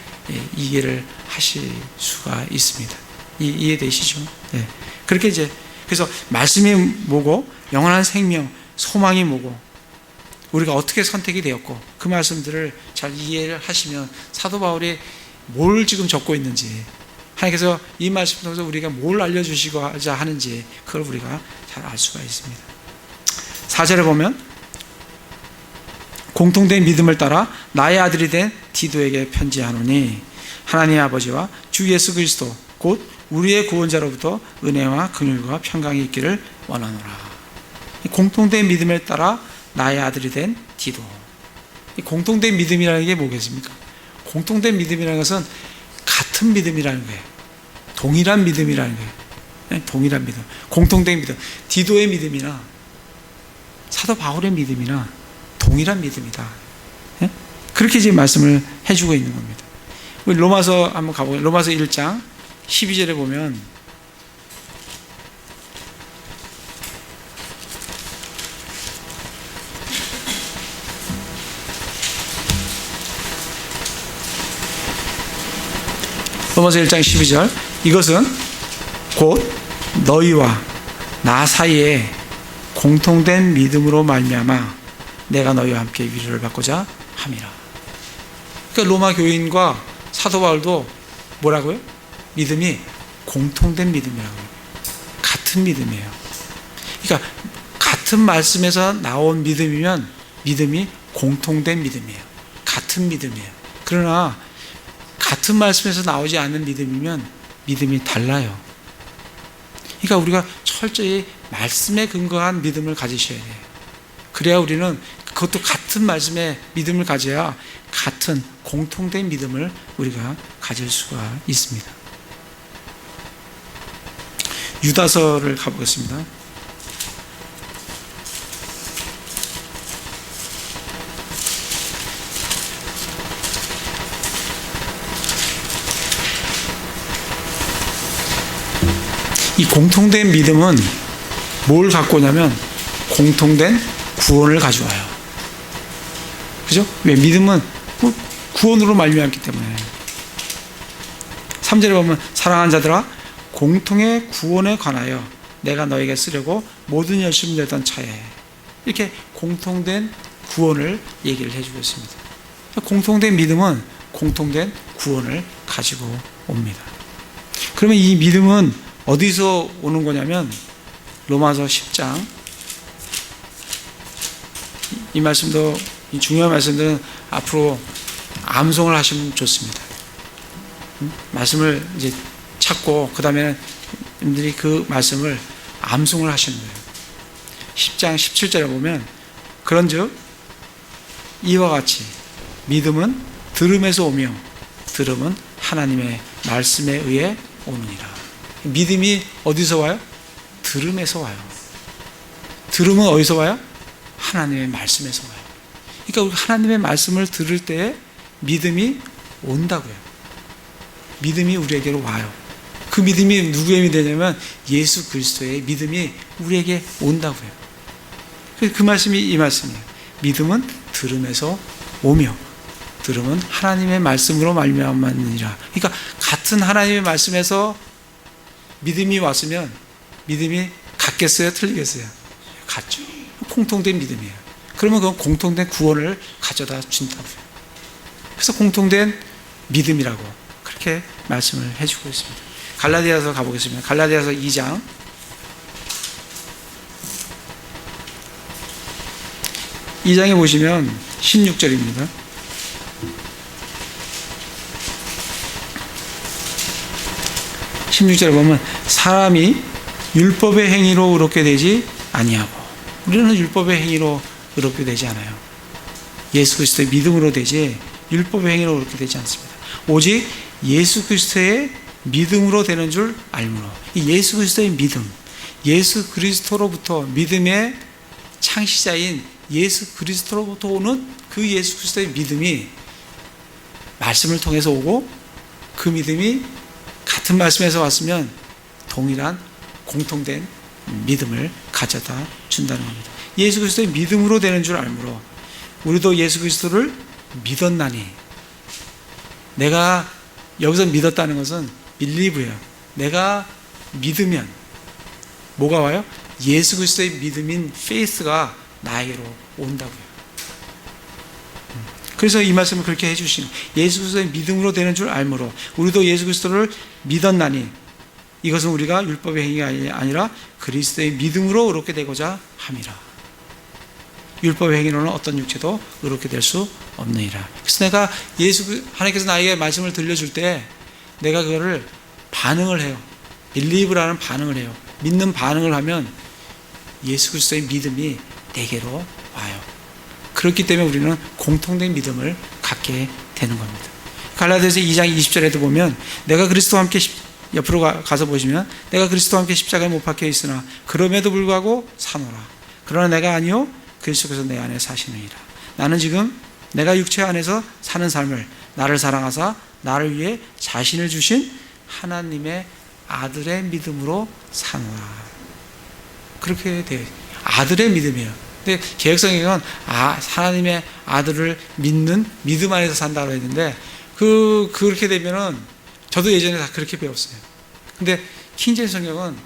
이해를 하실 수가 있습니다. 이해되시죠? 그렇게 이제 그래서 말씀이 뭐고, 영원한 생명, 소망이 뭐고, 우리가 어떻게 선택이 되었고, 그 말씀들을 잘 이해를 하시면 사도 바울이 뭘 지금 적고 있는지, 하나님께서 이 말씀 통해서 우리가 뭘 알려주시고자 하는지, 그걸 우리가 잘 알 수가 있습니다. 4절에 보면, 공통된 믿음을 따라 나의 아들이 된 디도에게 편지하노니 하나님 아버지와 주 예수 그리스도 곧 우리의 구원자로부터 은혜와 긍휼과 평강이 있기를 원하노라. 공통된 믿음을 따라 나의 아들이 된 디도. 공통된 믿음이라는 게 뭐겠습니까? 공통된 믿음이라는 것은 같은 믿음이라는 거예요. 동일한 믿음이라는 거예요. 동일한 믿음, 공통된 믿음. 디도의 믿음이나 사도 바울의 믿음이나 동일한 믿음이다. 그렇게 지금 말씀을 해주고 있는 겁니다. 우리 로마서 한번 가보겠습니다. 로마서 1장 12절에 보면, 로마서 1장 12절, 이것은 곧 너희와 나 사이에 공통된 믿음으로 말미암아 내가 너희와 함께 위로를 받고자 함이라. 그러니까 로마 교인과 사도 바울도 뭐라고요? 믿음이 공통된 믿음이라고요. 같은 믿음이에요. 그러니까 같은 말씀에서 나온 믿음이면 믿음이 공통된 믿음이에요. 같은 믿음이에요. 그러나 같은 말씀에서 나오지 않는 믿음이면 믿음이 달라요. 그러니까 우리가 철저히 말씀에 근거한 믿음을 가지셔야 돼요. 그래야 우리는 그것도 같은 말씀에 믿음을 가져야 같은 공통된 믿음을 우리가 가질 수가 있습니다. 유다서를 가보겠습니다. 이 공통된 믿음은 뭘 갖고 오냐면 공통된 구원을 가져와요. 그죠? 왜? 믿음은 구원으로 말미암기 때문에. 3절에 보면 사랑하는 자들아 공통의 구원에 관하여 내가 너에게 쓰려고 모든 열심을 내던 차에, 이렇게 공통된 구원을 얘기를 해주고 있습니다. 공통된 믿음은 공통된 구원을 가지고 옵니다. 그러면 이 믿음은 어디서 오는 거냐면 로마서 10장, 이 말씀도, 이 중요한 말씀들은 앞으로 암송을 하시면 좋습니다. 말씀을 이제 찾고 그 다음에는 여러분들이 그 말씀을 암송을 하시는 거예요. 10장 17절에 보면 그런즉 이와 같이 믿음은 들음에서 오며 들음은 하나님의 말씀에 의해 오느니라. 믿음이 어디서 와요? 들음에서 와요. 들음은 어디서 와요? 하나님의 말씀에서 와요. 그러니까 우리 하나님의 말씀을 들을 때 믿음이 온다고요. 믿음이 우리에게로 와요. 그 믿음이 누구의 믿음이냐면 예수 그리스도의 믿음이 우리에게 온다고요. 그 말씀이 이 말씀이에요. 믿음은 들음에서 오며 들음은 하나님의 말씀으로 말미암았느니라. 그러니까 같은 하나님의 말씀에서 믿음이 왔으면 믿음이 같겠어요? 틀리겠어요? 같죠. 공통된 믿음이에요. 그러면 그건 공통된 구원을 가져다 준다고요. 그래서 공통된 믿음이라고 그렇게 말씀을 해주고 있습니다. 갈라디아서 가보겠습니다. 갈라디아서 2장 2장에 보시면 16절입니다. 16절에 보면 사람이 율법의 행위로 의롭게 되지 아니하고, 우리는 율법의 행위로 의롭게 되지 않아요. 예수 그리스도의 믿음으로 되지 율법의 행위로 의롭게 되지 않습니다. 오직 예수 그리스도의 믿음으로 되는 줄 알므로, 이 예수 그리스도의 믿음, 예수 그리스도로부터 믿음의 창시자인 예수 그리스도로부터 오는 그 예수 그리스도의 믿음이 말씀을 통해서 오고, 그 믿음이 같은 말씀에서 왔으면 동일한 공통된 믿음을 가져다 준다는 겁니다. 예수 그리스도의 믿음으로 되는 줄 알므로 우리도 예수 그리스도를 믿었나니. 내가 여기서 믿었다는 것은 believe예요. 내가 믿으면 뭐가 와요? 예수 그리스도의 믿음인 faith가 나에게로 온다고요. 그래서 이 말씀을 그렇게 해주시는, 예수 그리스도의 믿음으로 되는 줄 알므로 우리도 예수 그리스도를 믿었나니 이것은 우리가 율법의 행위가 아니라 그리스도의 믿음으로 의롭게 되고자 함이라. 율법의 행위로는 어떤 육체도 의롭게 될 수 없느니라. 그래서 내가 하나님께서 나에게 말씀을 들려줄 때 내가 그거를 반응을 해요. believe라는 반응을 해요. 믿는 반응을 하면 예수 그리스도의 믿음이 내게로 와요. 그렇기 때문에 우리는 공통된 믿음을 갖게 되는 겁니다. 갈라디아서 2장 20절에도 보면 내가 그리스도와 함께 옆으로 가서 보시면 내가 그리스도와 함께 십자가에 못 박혀 있으나 그럼에도 불구하고 사노라. 그러나 내가 아니요 그리스도께서 내 안에 사시느니라. 나는 지금 내가 육체 안에서 사는 삶을 나를 사랑하사 나를 위해 자신을 주신 하나님의 아들의 믿음으로 사노라. 그렇게 돼요. 아들의 믿음이에요. 근데 개혁성경은 하나님의 아들을 믿는 믿음 안에서 산다고 했는데 그렇게 되면은 저도 예전에 다 그렇게 배웠어요. 근데 킹제임스 성경은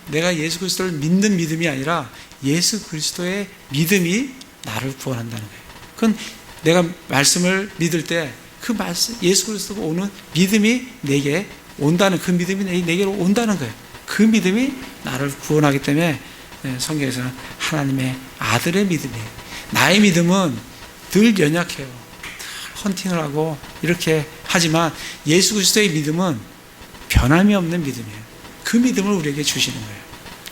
내가 예수 그리스도를 믿는 믿음이 아니라 예수 그리스도의 믿음이 나를 구원한다는 거예요. 그건 내가 말씀을 믿을 때 그 말씀, 예수 그리스도가 오는 믿음이 내게 온다는, 그 믿음이 내게로 온다는 거예요. 그 믿음이 나를 구원하기 때문에 성경에서는 하나님의 아들의 믿음이에요. 나의 믿음은 늘 연약해요. 헌팅을 하고 이렇게 하지만 예수 그리스도의 믿음은 변함이 없는 믿음이에요. 그 믿음을 우리에게 주시는 거예요.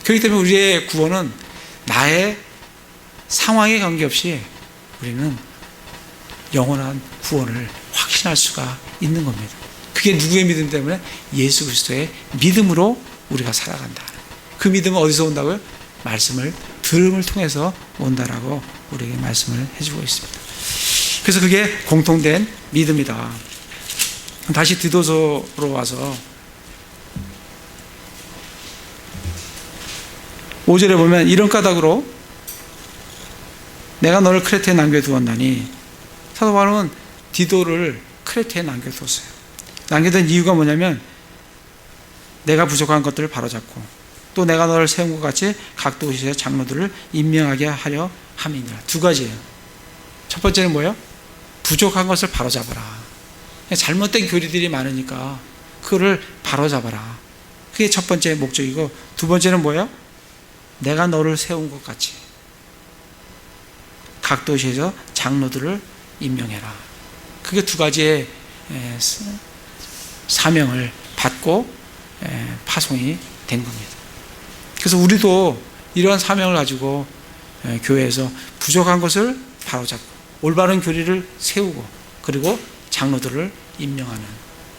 그렇기 때문에 우리의 구원은 나의 상황에 관계없이 우리는 영원한 구원을 확신할 수가 있는 겁니다. 그게 누구의 믿음 때문에? 예수 그리스도의 믿음으로 우리가 살아간다. 그 믿음은 어디서 온다고요? 말씀을 들음을 통해서 온다라고 우리에게 말씀을 해주고 있습니다. 그래서 그게 공통된 믿음이다. 다시 디도서로 와서 5절에 보면 이런 까닭으로 내가 너를 크레테에 남겨두었나니, 사도 바울은 디도를 크레테에 남겨두었어요. 남겨둔 이유가 뭐냐면 내가 부족한 것들을 바로잡고 또 내가 너를 세운 것 같이 각 도시의 장로들을 임명하게 하려 함이니라. 두 가지예요. 첫 번째는 뭐예요? 부족한 것을 바로잡아라. 잘못된 교리들이 많으니까 그거를 바로잡아라. 그게 첫 번째 목적이고, 두 번째는 뭐예요? 내가 너를 세운 것 같이 각 도시에서 장로들을 임명해라. 그게 두 가지의 사명을 받고 파송이 된 겁니다. 그래서 우리도 이러한 사명을 가지고 교회에서 부족한 것을 바로잡고 올바른 교리를 세우고 그리고 장로들을 임명하는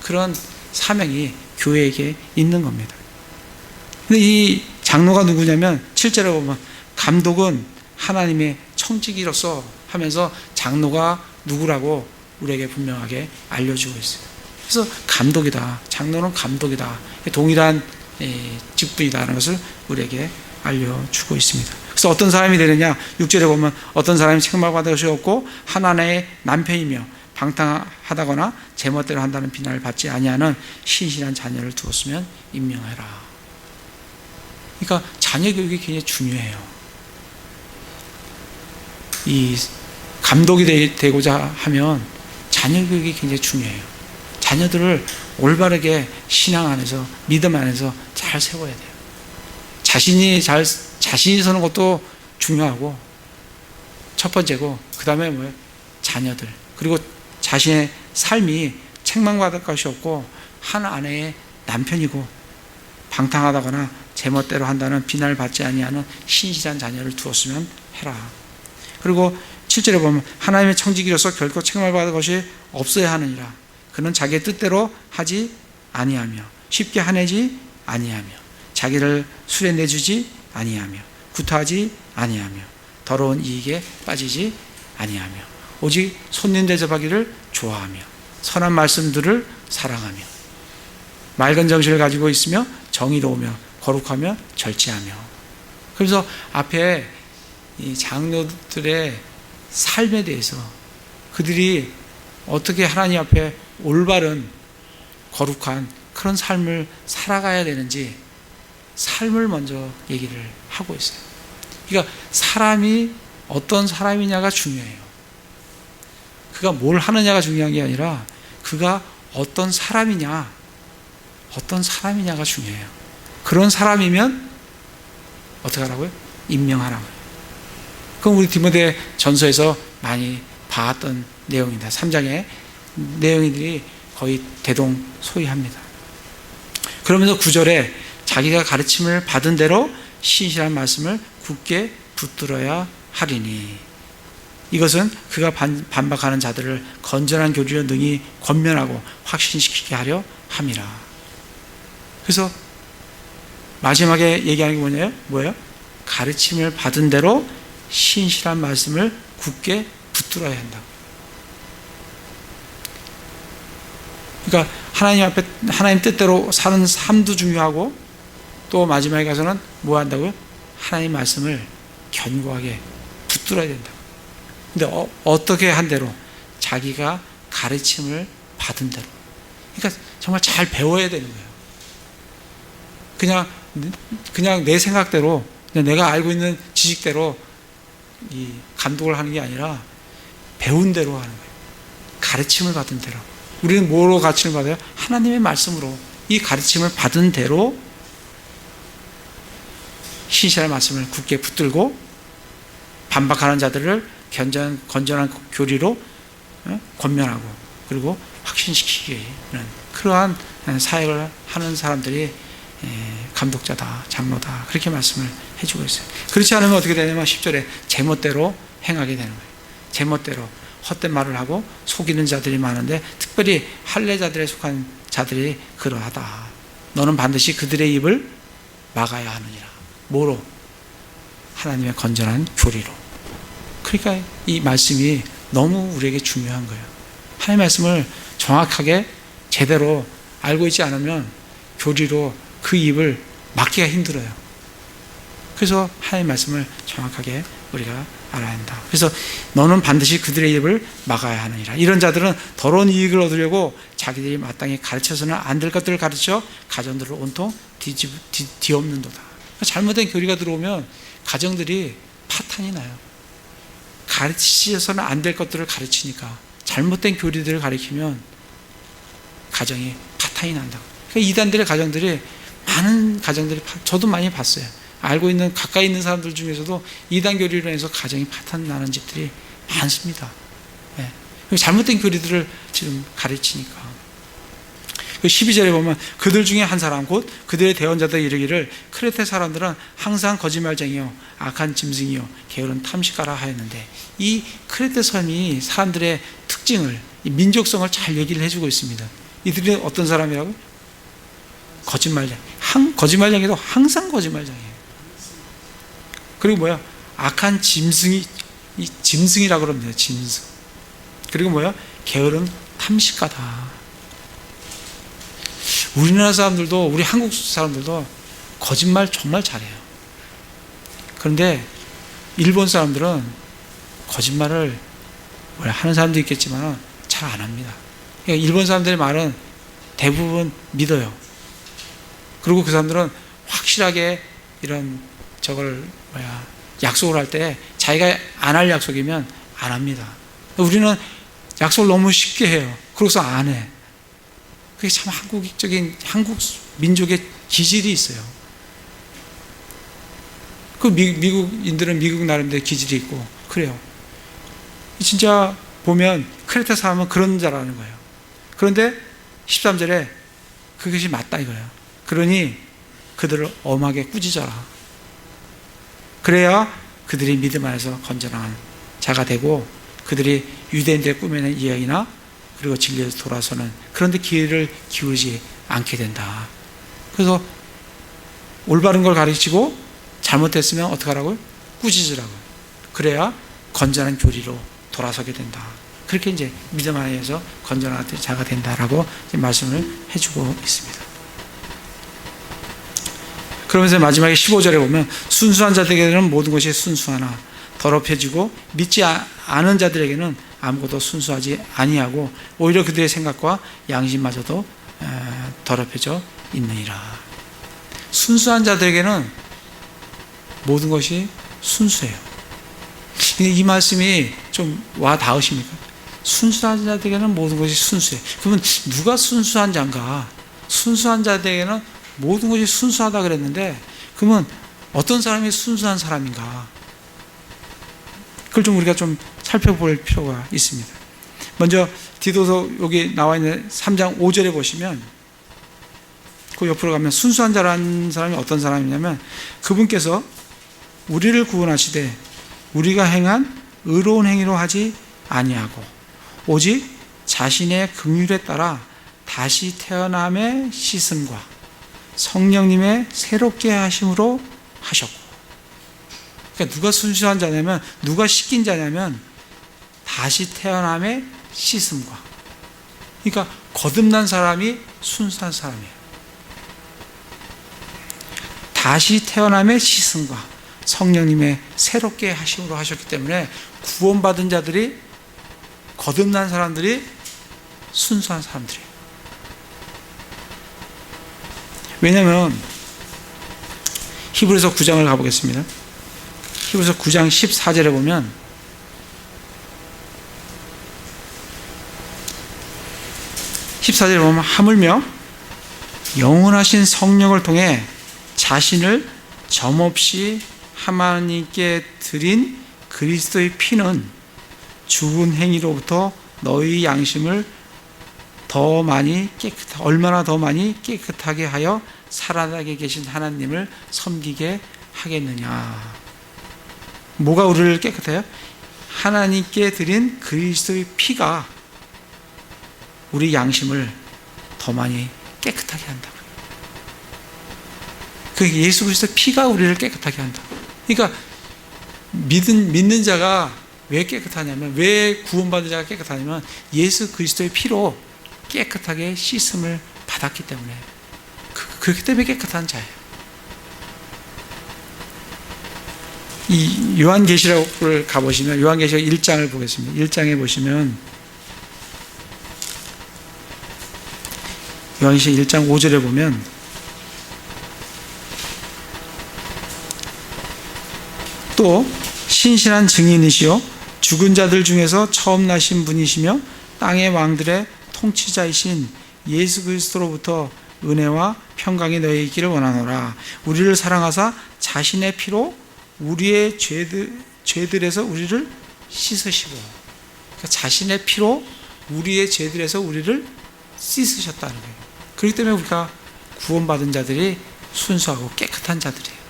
그런 사명이 교회에게 있는 겁니다. 근데 이 장로가 누구냐면 7절에 보면 감독은 하나님의 청지기로서 하면서 장로가 누구라고 우리에게 분명하게 알려주고 있어요. 그래서 감독이다. 장로는 감독이다. 동일한 직분이다라는 것을 우리에게 알려주고 있습니다. 그래서 어떤 사람이 되느냐? 6절에 보면 어떤 사람이 책망받을 것이 없고 하나님의 남편이며 방탕하다거나 제멋대로 한다는 비난을 받지 아니하는 신실한 자녀를 두었으면 임명해라. 그러니까 자녀 교육이 굉장히 중요해요. 이 감독이 되고자 하면 자녀 교육이 굉장히 중요해요. 자녀들을 올바르게 신앙 안에서 믿음 안에서 잘 세워야 돼요. 자신이 서는 것도 중요하고 첫 번째고, 그 다음에 뭐예요? 자녀들, 그리고 자신의 삶이 책망받을 것이 없고 한 아내의 남편이고 방탕하다거나 제멋대로 한다는 비난을 받지 아니하는 신실한 자녀를 두었으면 해라. 그리고 7절에 보면 하나님의 청지기로서 결코 책망을 받을 것이 없어야 하느니라. 그는 자기의 뜻대로 하지 아니하며 쉽게 화내지 아니하며 자기를 술에 내주지 아니하며 구타하지 아니하며 더러운 이익에 빠지지 아니하며 오직 손님 대접하기를 좋아하며 선한 말씀들을 사랑하며 맑은 정신을 가지고 있으며 정의로우며 거룩하며 절제하며. 그래서 앞에 이 장로들의 삶에 대해서 그들이 어떻게 하나님 앞에 올바른 거룩한 그런 삶을 살아가야 되는지 삶을 먼저 얘기를 하고 있어요. 그러니까 사람이 어떤 사람이냐가 중요해요. 그가 뭘 하느냐가 중요한 게 아니라 그가 어떤 사람이냐가 중요해요. 그런 사람이면 어떻게 하라고요? 임명하라고요. 그럼 우리 디모데 전서에서 많이 봤던 내용입니다. 3장의 내용들이 거의 대동소이합니다. 그러면서 9절에 자기가 가르침을 받은 대로 신실한 말씀을 굳게 붙들어야 하리니 이것은 그가 반박하는 자들을 건전한 교리로 능히 권면하고 확신시키게 하려 함이라. 그래서 마지막에 얘기하는 게 뭐예요? 가르침을 받은 대로 신실한 말씀을 굳게 붙들어야 한다. 그러니까 하나님 앞에 하나님 뜻대로 사는 삶도 중요하고 또 마지막에 가서는 뭐 한다고요? 하나님 말씀을 견고하게 붙들어야 된다. 근데 어떻게 한 대로? 자기가 가르침을 받은 대로. 그러니까 정말 잘 배워야 되는 거예요. 그냥 내 생각대로, 그냥 내가 알고 있는 지식대로 이 감독을 하는 게 아니라 배운 대로 하는 거예요. 가르침을 받은 대로. 우리는 뭐로 가르침을 받아요? 하나님의 말씀으로. 이 가르침을 받은 대로 신실한 말씀을 굳게 붙들고 반박하는 자들을 건전한 교리로 권면하고 그리고 확신시키는 그러한 사역을 하는 사람들이 감독자다, 장로다, 그렇게 말씀을 해주고 있어요. 그렇지 않으면 어떻게 되냐면 10절에 제멋대로 행하게 되는 거예요. 제멋대로 헛된 말을 하고 속이는 자들이 많은데 특별히 할례자들에 속한 자들이 그러하다. 너는 반드시 그들의 입을 막아야 하느니라. 뭐로? 하나님의 건전한 교리로. 그러니까 이 말씀이 너무 우리에게 중요한 거예요. 하나님의 말씀을 정확하게 제대로 알고 있지 않으면 교리로 그 입을 막기가 힘들어요. 그래서 하나님의 말씀을 정확하게 우리가 알아야 한다. 그래서 너는 반드시 그들의 입을 막아야 하느니라. 이런 자들은 더러운 이익을 얻으려고 자기들이 마땅히 가르쳐서는 안 될 것들을 가르쳐 가정들을 온통 뒤엎는도다. 잘못된 교리가 들어오면 가정들이 파탄이 나요. 가르치셔서는 안 될 것들을 가르치니까 잘못된 교리들을 가르치면 가정이 파탄이 난다. 그러니까 이단들의 가정들이 많은 가정들이 저도 많이 봤어요. 알고 있는 가까이 있는 사람들 중에서도 이단 교리로 해서 가정이 파탄 나는 집들이 많습니다. 네. 잘못된 교리들을 지금 가르치니까. 12절에 보면 그들 중에 한 사람 곧 그들의 대언자들 이르기를 크레테 사람들은 항상 거짓말쟁이요 악한 짐승이요 게으른 탐식가라 하였는데 이 크레테 섬이 사람들의 특징을 이 민족성을 잘 얘기를 해주고 있습니다. 이들이 어떤 사람이라고요? 거짓말쟁이도 항상 거짓말쟁이에요. 그리고 뭐야? 악한 짐승이라고 그럽니다. 짐승. 그리고 뭐야? 게으른 탐식가다. 우리나라 사람들도, 우리 한국 사람들도 거짓말 정말 잘해요. 그런데 일본 사람들은 거짓말을 하는 사람도 있겠지만 잘 안 합니다. 그러니까 일본 사람들의 말은 대부분 믿어요. 그리고 그 사람들은 확실하게 이런 약속을 할 때 자기가 안 할 약속이면 안 합니다. 우리는 약속을 너무 쉽게 해요. 그래서 안 해. 그게 참 한국 민족의 기질이 있어요. 그 미국인들은 미국 나름대로 기질이 있고 그래요. 진짜 보면 크레타 사람은 그런 자라는 거예요. 그런데 13절에 그것이 맞다 이거예요. 그러니 그들을 엄하게 꾸짖어라. 그래야 그들이 믿음 안에서 건전한 자가 되고 그들이 유대인들의 꾸며낸 이야기나 그리고 진리에서 돌아서는 그런데 기회를 기울이지 않게 된다. 그래서 올바른 걸 가르치고 잘못했으면 어떻게 하라고요? 꾸짖으라고요. 그래야 건전한 교리로 돌아서게 된다. 그렇게 이제 믿음 안에서 건전한 자가 된다라고 말씀을 해주고 있습니다. 그러면서 마지막에 15절에 보면 순수한 자들에게는 모든 것이 순수하나 더럽혀지고 믿지 않은 자들에게는 아무것도 순수하지 아니하고 오히려 그들의 생각과 양심마저도 더럽혀져 있느니라. 순수한 자들에게는 모든 것이 순수해요. 이 말씀이 좀 와 닿으십니까? 순수한 자들에게는 모든 것이 순수해. 그러면 누가 순수한 자인가? 순수한 자들에게는 모든 것이 순수하다 그랬는데, 그러면 어떤 사람이 순수한 사람인가? 그걸 좀 우리가 좀 살펴볼 필요가 있습니다. 먼저 디도서 여기 나와 있는 3장 5절에 보시면, 그 옆으로 가면 순수한 자라는 사람이 어떤 사람이냐면, 그분께서 우리를 구원하시되 우리가 행한 의로운 행위로 하지 아니하고 오직 자신의 긍휼에 따라 다시 태어남의 씻음과 성령님의 새롭게 하심으로 하셨고. 그러니까 누가 순수한 자냐면, 누가 씻긴 자냐면 다시 태어남의 씻음과, 그러니까 거듭난 사람이 순수한 사람이에요. 다시 태어남의 씻음과 성령님의 새롭게 하심으로 하셨기 때문에 구원받은 자들이, 거듭난 사람들이 순수한 사람들이에요. 왜냐하면 히브리서 9장을 가보겠습니다. 히브리서 9장 14절에 보면, 하물며 영원하신 성령을 통해 자신을 점없이 하나님께 드린 그리스도의 피는 죽은 행위로부터 너희 양심을 얼마나 더 많이 깨끗하게 하여 살아나게 계신 하나님을 섬기게 하겠느냐. 뭐가 우리를 깨끗해요? 하나님께 드린 그리스도의 피가 우리 양심을 더 많이 깨끗하게 한다고요. 그 예수 그리스도의 피가 우리를 깨끗하게 한다고. 그러니까 믿는 자가 왜 깨끗하냐면, 왜 구원받은 자가 깨끗하냐면 예수 그리스도의 피로 깨끗하게 씻음을 받았기 때문에, 그렇기 때문에 깨끗한 자예요. 이 요한계시록을 가보시면, 요한계시록 1장을 보겠습니다. 1장에 보시면 요한계시록 1장 5절에 보면, 또 신실한 증인이시요 죽은 자들 중에서 처음 나신 분이시며 땅의 왕들의 통치자이신 예수 그리스도로부터 은혜와 평강이 너희에게 있기를 원하노라. 우리를 사랑하사 자신의 피로 우리의 죄들에서 우리를 씻으시고, 그러니까 자신의 피로 우리의 죄들에서 우리를 씻으셨다는 거예요. 그렇기 때문에 우리가 구원받은 자들이 순수하고 깨끗한 자들이에요.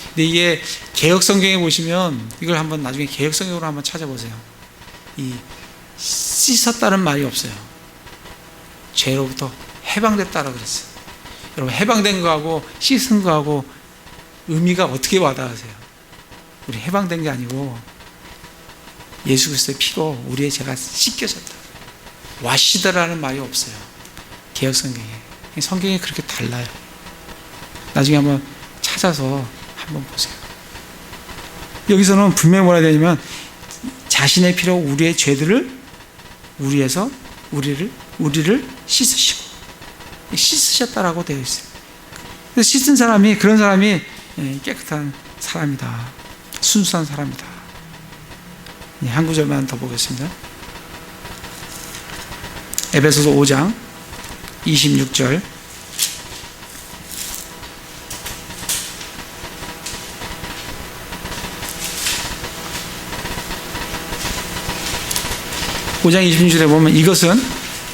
근데 이게 개역성경에 보시면, 이걸 한번 나중에 개역성경으로 한번 찾아보세요. 이 씻었다는 말이 없어요. 죄로부터 해방됐다라고 그랬어요. 여러분, 해방된 거하고 씻은 거하고 의미가 어떻게 와닿으세요? 우리 해방된 게 아니고 예수 그리스도의 피로 우리의 죄가 씻겨졌다. 와시다라는 말이 없어요. 개역성경에. 성경이 그렇게 달라요. 나중에 한번 찾아서 한번 보세요. 여기서는 분명히 뭐라 되냐면, 자신의 피로 우리의 죄들을 우리를 씻으셨다라고 되어 있어요. 그래서 씻은 사람이, 그런 사람이 깨끗한 사람이다. 순수한 사람이다. 한 구절만 더 보겠습니다. 에베소서 5장 26절. (5장 26절에) 보면, 이것은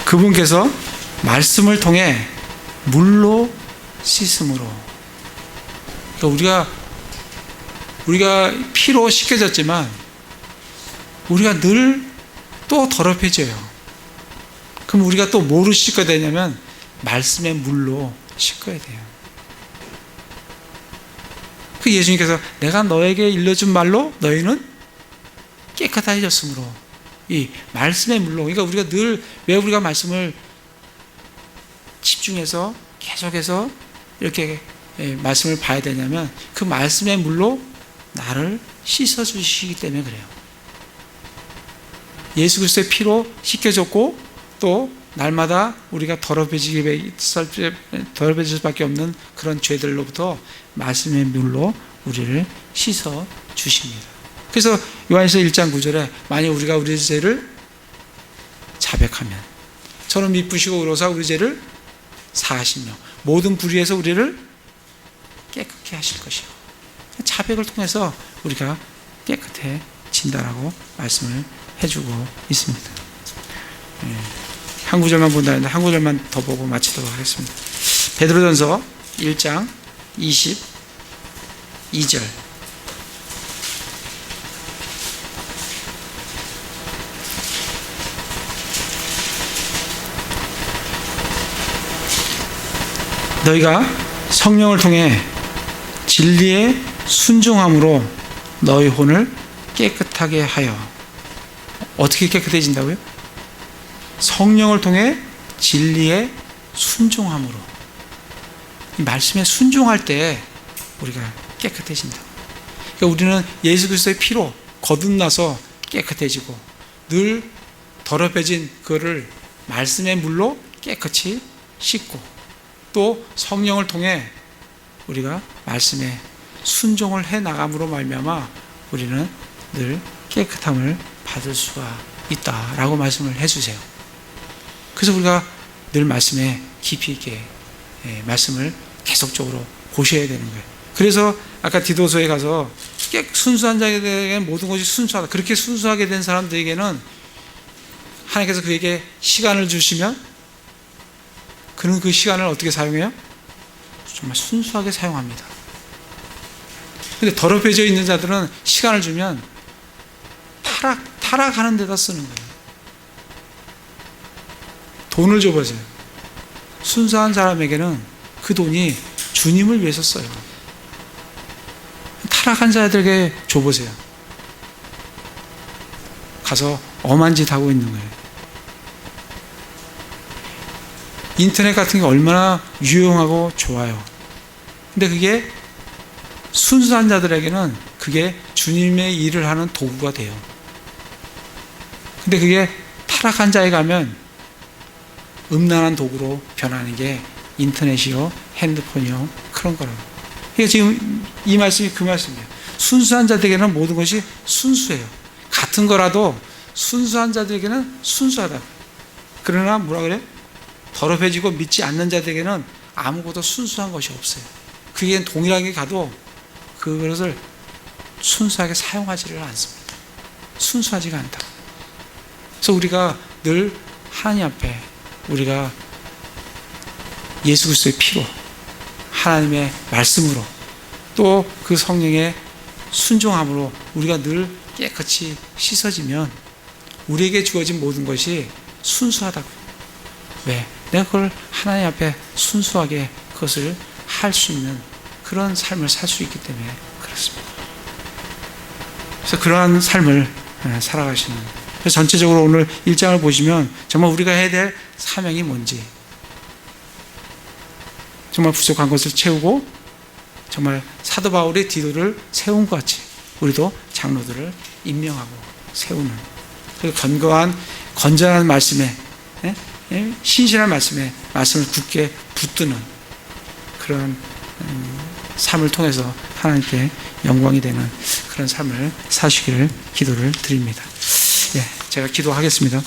그분께서 말씀을 통해 물로 씻음으로, 그러니까 우리가 피로 씻겨졌지만 우리가 늘 또 더럽혀져요. 그럼 우리가 또 뭐로 씻어야 되냐면 말씀의 물로 씻어야 돼요. 그 예수님께서 내가 너에게 일러준 말로 너희는 깨끗해졌으므로, 이 말씀의 물로, 그러니까 우리가 늘, 왜 우리가 말씀을 집중해서 계속해서 이렇게 말씀을 봐야 되냐면 그 말씀의 물로 나를 씻어주시기 때문에 그래요. 예수 그리스도의 피로 씻겨졌고 또 날마다 우리가 더럽혀질 수밖에 없는 그런 죄들로부터 말씀의 물로 우리를 씻어 주십니다. 그래서 요한일서 1장 9절에 만약 우리가 우리 죄를 자백하면 저는 미쁘시고 의로사 우리 죄를 사하시며 모든 불의에서 우리를 깨끗게 하실 것이요. 자백을 통해서 우리가 깨끗해진다라고 말씀을 해주고 있습니다. 한 구절만 본다는데 한 구절만 더 보고 마치도록 하겠습니다. 베드로전서 1장 22절. 너희가 성령을 통해 진리에 순종함으로 너희 혼을 깨끗하게 하여. 어떻게 깨끗해진다고요? 성령을 통해 진리에 순종함으로. 이 말씀에 순종할 때 우리가 깨끗해진다. 그러니까 우리는 예수 그리스도의 피로 거듭나서 깨끗해지고 늘 더럽혀진 그거를 말씀의 물로 깨끗이 씻고 또 성령을 통해 우리가 말씀에 순종을 해 나감으로 말미암아 우리는 늘 깨끗함을 받을 수가 있다라고 말씀을 해주세요. 그래서 우리가 늘 말씀에 깊이 있게 말씀을 계속적으로 보셔야 되는 거예요. 그래서 아까 디도서에 가서 순수한 자에게는 모든 것이 순수하다. 그렇게 순수하게 된 사람들에게는 하나님께서 그에게 시간을 주시면 그는 그 시간을 어떻게 사용해요? 정말 순수하게 사용합니다. 근데 더럽혀져 있는 자들은 시간을 주면 타락하는 데다 쓰는 거예요. 돈을 줘보세요. 순수한 사람에게는 그 돈이 주님을 위해서 써요. 타락한 자들에게 줘보세요. 가서 엄한 짓 하고 있는 거예요. 인터넷 같은 게 얼마나 유용하고 좋아요. 근데 그게 순수한 자들에게는 그게 주님의 일을 하는 도구가 돼요. 근데 그게 타락한 자에 가면 음란한 도구로 변하는 게 인터넷이요, 핸드폰이요, 그런 거라고. 그러니까 지금 이 말씀이 그 말씀이에요. 순수한 자들에게는 모든 것이 순수해요. 같은 거라도 순수한 자들에게는 순수하다. 그러나 뭐라 그래? 더럽혀지고 믿지 않는 자들에게는 아무것도 순수한 것이 없어요. 그게 동일하게 가도 그것을 순수하게 사용하지를 않습니다. 순수하지가 않다. 그래서 우리가 늘 하나님 앞에 우리가 예수 그리스도의 피로 하나님의 말씀으로 또 그 성령의 순종함으로 우리가 늘 깨끗이 씻어지면 우리에게 주어진 모든 것이 순수하다고. 왜? 내가 그걸 하나님 앞에 순수하게 그것을 할 수 있는 그런 삶을 살 수 있기 때문에 그렇습니다. 그래서 그러한 삶을 살아가시는. 그래서 전체적으로 오늘 1장을 보시면 정말 우리가 해야 될 사명이 뭔지, 정말 부족한 것을 채우고 정말 사도 바울이 디도를 세운 것 같이 우리도 장로들을 임명하고 세우는, 그 건전한 말씀에, 신실한 말씀에 말씀을 굳게 붙드는 그런 삶을 통해서 하나님께 영광이 되는 그런 삶을 사시기를 기도를 드립니다. 제가 기도하겠습니다.